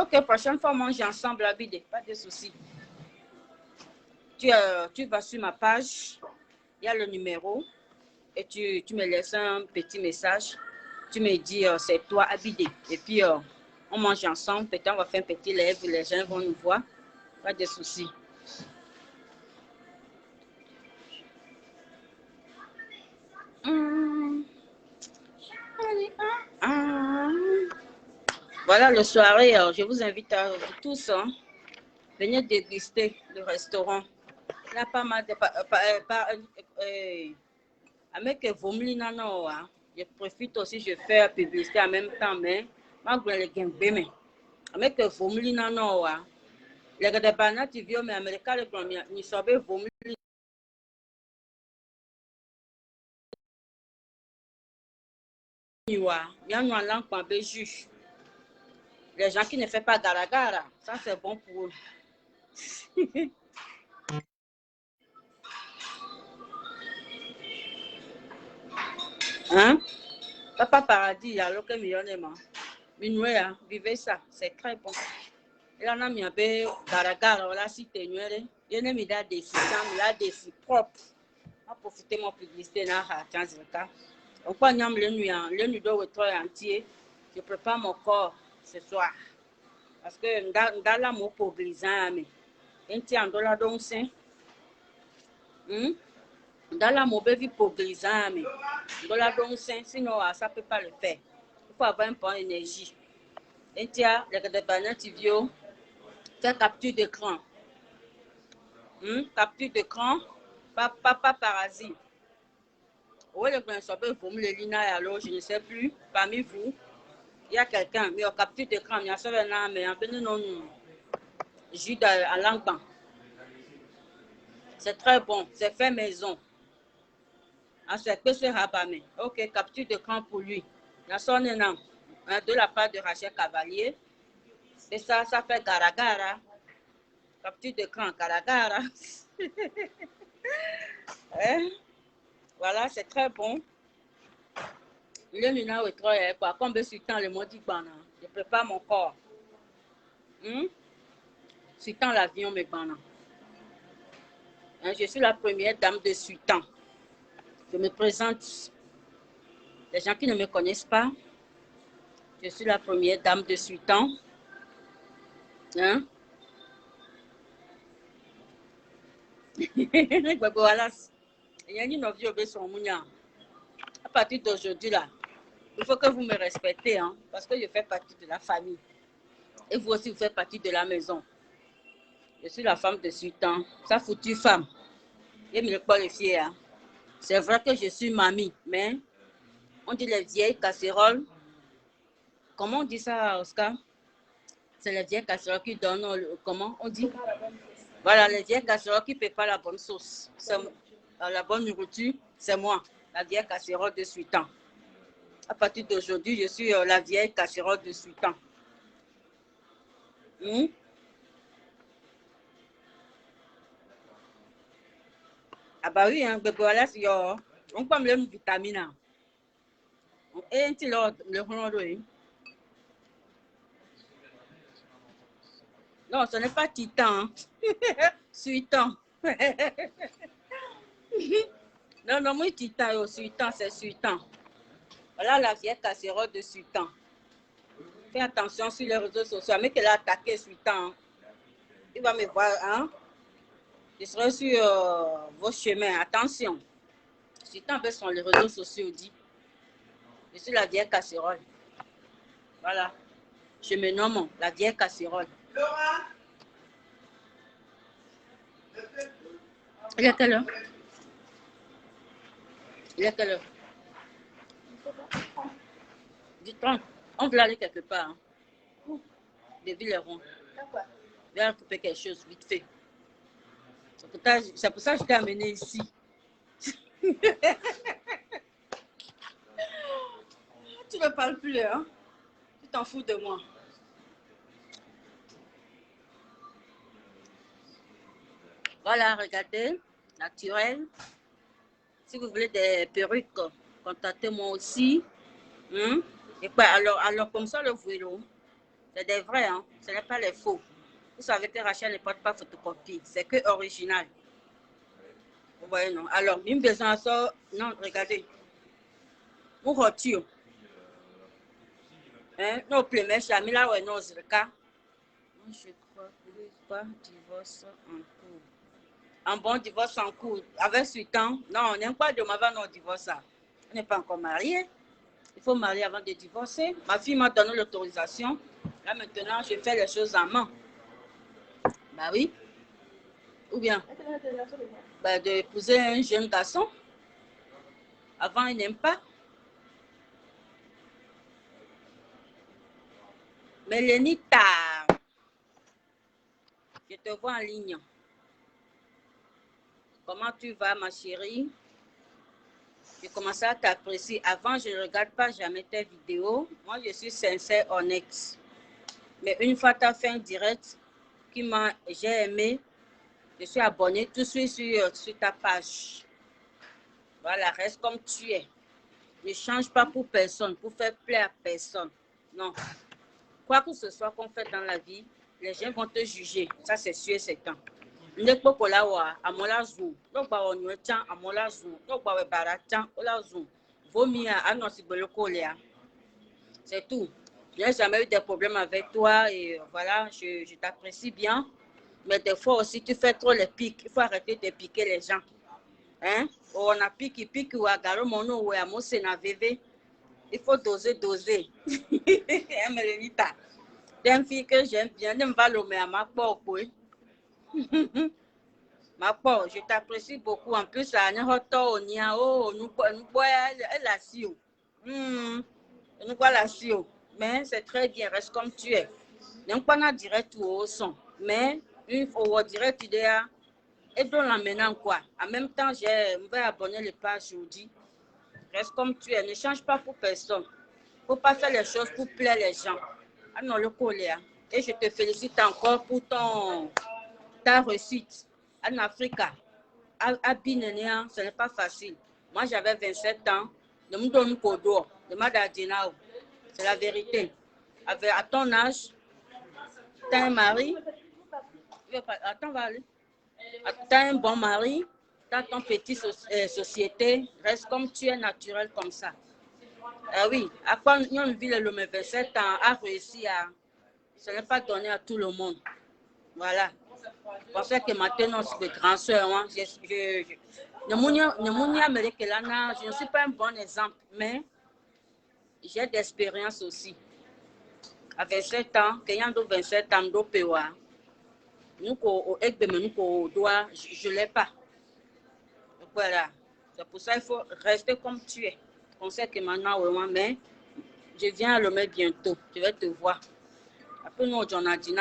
Ok, prochaine fois, on mange ensemble à Bidé, pas de souci. Tu vas sur ma page, il y a le numéro, et tu me laisses un petit message. Tu me dis, c'est toi, Abidé. Et puis, on mange ensemble, peut-être on va faire un petit live, les gens vont nous voir, pas de souci. Voilà le soirée, je vous invite à vous tous, hein, venir déguster le restaurant. Là, pas mal de... avec Vomlina, non, je profite aussi, je fais la publicité en même temps, mais malgré les gains, mais avec Vomlina, non, les gars de Bana, tu viens, mais Américain, les grands, ils savent Vomlina. Il y a une langue qu'on peut juger. Les gens qui ne font pas gara-gara, ça c'est bon pour eux. Hein? Papa Paradis, alors que millionnaire. Minoué, vivez ça, c'est très bon. Il en a mis un peu gara-gara, là, si tu es nué, il y a mis des défis, il a des défis propres. Je vais profiter de mon publicité dans la chance de cas. Donc, quand on a le nuit de entier, je prépare mon corps ce soir. Parce que dans la mot pour glisser, mais un tiers en dollar donc c'est. Dans la mot vie pour glisser, mais dollar donc c'est, sinon ça ne peut pas le faire. Il faut avoir un peu d'énergie. Un tiers, les gars de banane, tu viens faire capture d'écran. Capture d'écran, pas parasite. Oui, le grand sabre, vous me le lina alors, je ne sais plus, parmi vous, il y a quelqu'un, mais au capture d'écran, il y a ça, mais en venant non, jus à langue. C'est très bon, c'est fait maison. C'est que ce rabamé. Ok, capture d'écran pour lui. Il y a son énorme, de la part de Rachel Cavalier. Et ça fait gara-gara. Capture d'écran, gara-gara. Voilà, c'est très bon. Le luna au trois, quoi, comme je suis le mot dit, je prépare mon corps. Sultan l'avion, mes parents. Je suis la première dame de Sultan. Je me présente. Les gens qui ne me connaissent pas, je suis la première dame de Sultan. Hein? Voilà. Il y a une vie au son mounia. À partir d'aujourd'hui, là, il faut que vous me respectez, hein, parce que je fais partie de la famille. Et vous aussi, vous faites partie de la maison. Je suis la femme de Sultan. Sa foutue femme. Et me le pas les fiers. Hein. C'est vrai que je suis mamie, mais on dit les vieilles casseroles. Comment on dit ça, Oscar? C'est les vieilles casseroles qui donnent, comment on dit? Voilà, les vieilles casseroles qui ne paient pas la bonne sauce. La bonne nourriture, c'est moi, la vieille casserole de Sultan. À partir d'aujourd'hui, je suis la vieille casserole de Sultan. Ah bah oui, hein, voilà, on peut me donner une vitamine. Et un petit le rond. Non, ce n'est pas titan. Sultan. Non, non, moi, titan, sultan, c'est sultan. Voilà la vieille casserole de sultan. Fais attention sur les réseaux sociaux. Mais qu'elle a attaqué sultan. Il va me voir, hein. Je serai sur vos chemins. Attention. Sultan avec sur les réseaux sociaux dit. Je suis la vieille casserole. Voilà. Je me nomme la vieille casserole. Laura, Il est quelle heure? Il est quelle heure? Dis-toi, on veut aller quelque part. Hein. Depuis les ronds. Viens couper quelque chose vite fait. C'est pour ça que je t'ai amené ici. Tu ne me parles plus, hein? Tu t'en fous de moi. Voilà, regardez, naturel. Si vous voulez des perruques, contactez-moi aussi. Et quoi, alors comme ça, le vélo. C'est des vrais, hein. Ce n'est pas les faux. Vous savez que Rachel ne porte pas photocopie. C'est que original. Vous voyez, non? Alors, une besoin à ça. Non, regardez. Vous retirez. Hein? Non, plus, mais jamais là, ouais, non, c'est le cas. Je crois que pas divorce en cours. Un bon divorce en cours. Avec ce temps, non, on n'aime pas demander avant non divorce. On n'est pas encore marié. Il faut marier avant de divorcer. Ma fille m'a donné l'autorisation. Là, maintenant, je fais les choses en main. Bah oui. Ou bien, bah, d'épouser un jeune garçon. Avant, il n'aime pas. Mélénita, je te vois en ligne. Comment tu vas, ma chérie? J'ai commencé à t'apprécier. Avant, je ne regarde pas jamais tes vidéos. Moi, je suis sincère, honnête. Mais une fois tu as fait un direct j'ai aimé, je suis abonnée tout de suite sur ta page. Voilà, reste comme tu es. Ne change pas pour personne, pour faire plaisir à personne. Non. Quoi que ce soit qu'on fait dans la vie, les gens vont te juger. Ça, c'est sûr et certain. Ndekpo kola wa amola zou. Donc ba onyo chan amola zou. Donc ba we bara chan ola zou. Vomi a anosi beloko lea. C'est tout. Je n'ai jamais eu de problème avec toi et voilà, je t'apprécie bien. Mais des fois aussi, tu fais trop les pics. Il faut arrêter de piquer les gens. Hein? On a pique ou agaro mono ou amose na veve. Il faut doser, doser. Melenita. C'est une fille que j'aime bien. Ne me va l'homme à ma porte. Ma porte, je t'apprécie beaucoup. En plus, ça n'a pas elle a si. Nous voilà si. Mais c'est très bien. Reste comme tu es. Donc, on a direct ou au son. Mais, une fois direct, il y a. Et donc là maintenant quoi. En même temps, je vais abonner les pages aujourd'hui. Reste comme tu es. Ne change pas pour personne. Il ne faut pas faire les choses pour plaire les gens. Ah non, le colère. Et je te félicite encore pour ta réussite en Afrique. À Binénéa, ce n'est pas facile. Moi, j'avais 27 ans. Ne me donne pas d'eau. Demande à Dinao. C'est la vérité. À ton âge, tu as un mari. Attends, va aller. Tu as un bon mari. Tu as ton petit société. Reste comme tu es naturel comme ça. Oui, à quoi on vit le 27 ans a réussi à. Ce n'est pas donné à tout le monde. Voilà. Je pensais que maintenant, c'est de grand soeur. Hein. Je ne suis pas un bon exemple, mais j'ai d'expérience aussi. À 27 ans, quand il y a 27 ans, je ne l'ai pas. Voilà. C'est pour ça qu'il faut rester comme tu es. On sait que maintenant, mais je viens à le mettre bientôt. Je vais te voir. Après, nous, on a dit,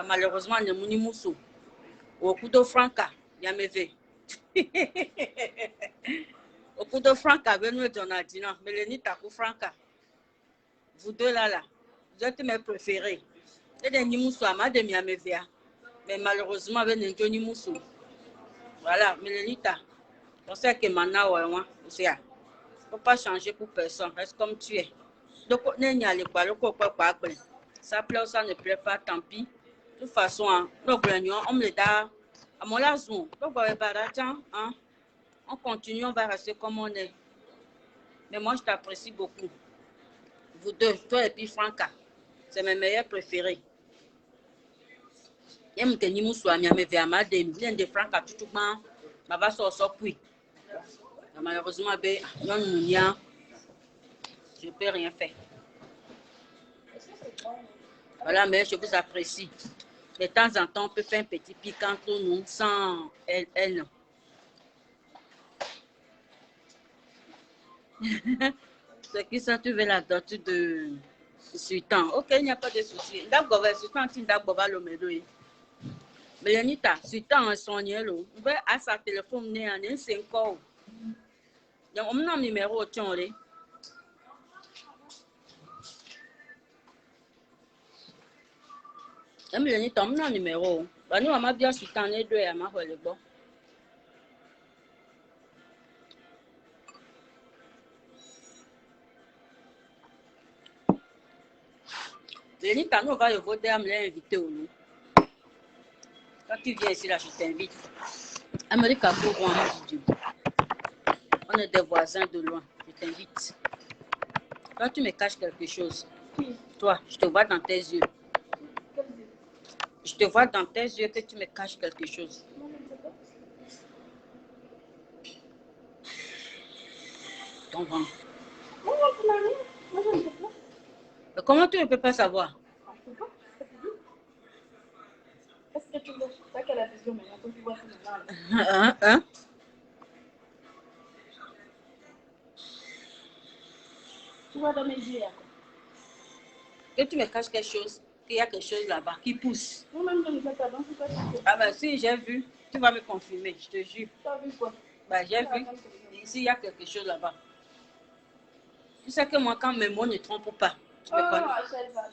malheureusement, nous sommes au coup de franca, il y a mes vœux. Au coup de franca, nous, on a dit, non, Mélanie, t'as coup franca. Vous deux là, vous êtes mes préférés. Et des nimoussou, ma demi à mes vœux. Mais malheureusement, avec les deux nimoussou. Voilà, Mélanie, on sait que maintenant, il ne faut pas changer pour personne, reste comme tu es. Donc, ça plaît ou ça ne plaît pas, tant pis. De toute façon, on me le donne. À mon lazou, on continue, on va rester comme on est. Mais moi, je t'apprécie beaucoup. Vous deux, toi et puis Franca, c'est mes meilleurs préférés. Il y a un petit moussou à mi ame vers ma dame, bien de Franca tout le monde, ma va sortir puis. Malheureusement, ben, non, je ne peux rien faire. Voilà, mais je vous apprécie. De temps en temps, on peut faire un petit piquant entre nous sans elle. C'est qui ça, tu veux la dot de Sultan? Ok, il n'y a pas de souci. D'abord, Sultan, tu d'abord le médoyer. Mais Yanita, Sultan, son yellow. Vous pouvez à sa téléphone, né en 5 ans. Donc, on a un numéro au tchonlé. Mais Yanita, on a un numéro. Nous, on a bien Sultan, les deux, à ma rôle. Bon. Lénita, nous, on va le voter, elle me l'a invité au loup. Quand tu viens ici, là, je t'invite. Elle me dit qu'à Bourg, on est des voisins de loin. Je t'invite. Toi, tu me caches quelque chose. Qui? Toi, je te vois dans tes yeux. Quel Dieu? Je te vois dans tes yeux que tu me caches quelque chose. Non, je ne sais pas. Ton ventre. Non, non, tu n'as rien. Moi, je ne sais pas. Mais comment tu ne peux pas savoir? Ah, je ne sais pas. Je te dis. Est-ce que tu veux? C'est ça qu'elle a la vision maintenant. Quand tu vois tout maintenant. Là. Hein? Tu vois dans mes yeux, là. Que tu me caches quelque chose, qu'il y a quelque chose là-bas qui pousse. Moi-même, je ne sais pas. Donc, c'est pas ce que Ah ben si, j'ai vu. Tu vas me confirmer, je te jure. tu as vu quoi? Ben, j'ai vu. Ici, il y a quelque chose là-bas. Tu sais que moi, quand mes mots ne trompent pas, tu Oh, me connais. Rachel, va.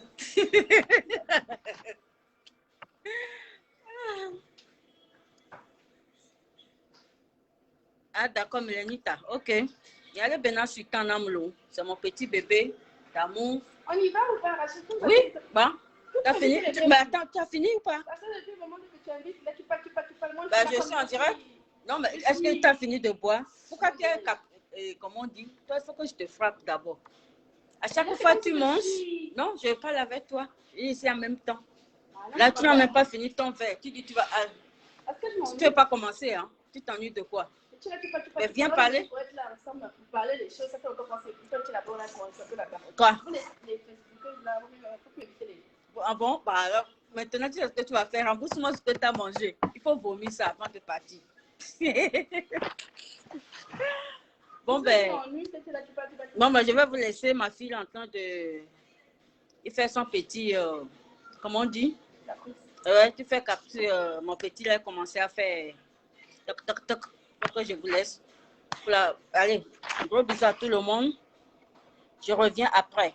Ah d'accord, Mélanita. Ok. Il y a le Bénin Sultan Amlo. C'est mon petit bébé d'amour. On y va ou pas, Rachel? Oui, bah. Tu as fini? Mais attends, tu as fini ou pas? Parce que depuis le moment que tu invites, là, tu parles. Moi, Bah, je suis en direct. Non, mais est-ce que tu as fini de boire? Pourquoi tu es comment on dit? Toi, il faut que je te frappe d'abord. À chaque fois que tu manges, non, je parle avec toi. Et ici en même temps. Là, tu n'as même pas fini ton verre. Tu dis, tu vas. Si tu ne veux pas commencer, hein? Tu t'ennuies de quoi? Mais viens parler. Pour être là ensemble, pour parler des choses, ça fait encore penser. Toi, tu es là-bas, là, pour là-bas. Quoi? Vous les Facebookers, là, vous éviter les. Ah bon? Bah alors, maintenant, tu sais ce que tu vas faire. Rembourse-moi ce que tu as mangé. Il faut vomir ça avant de partir. Bon, ben. Bon, ben, je vais vous laisser. Ma fille est en train de. Il fait son petit. Comment on dit? Ouais, tu fais capture. Mon petit, il a commencé à faire. Toc, toc, toc. Donc, je vous laisse. Allez, gros bisous à tout le monde. Je reviens après.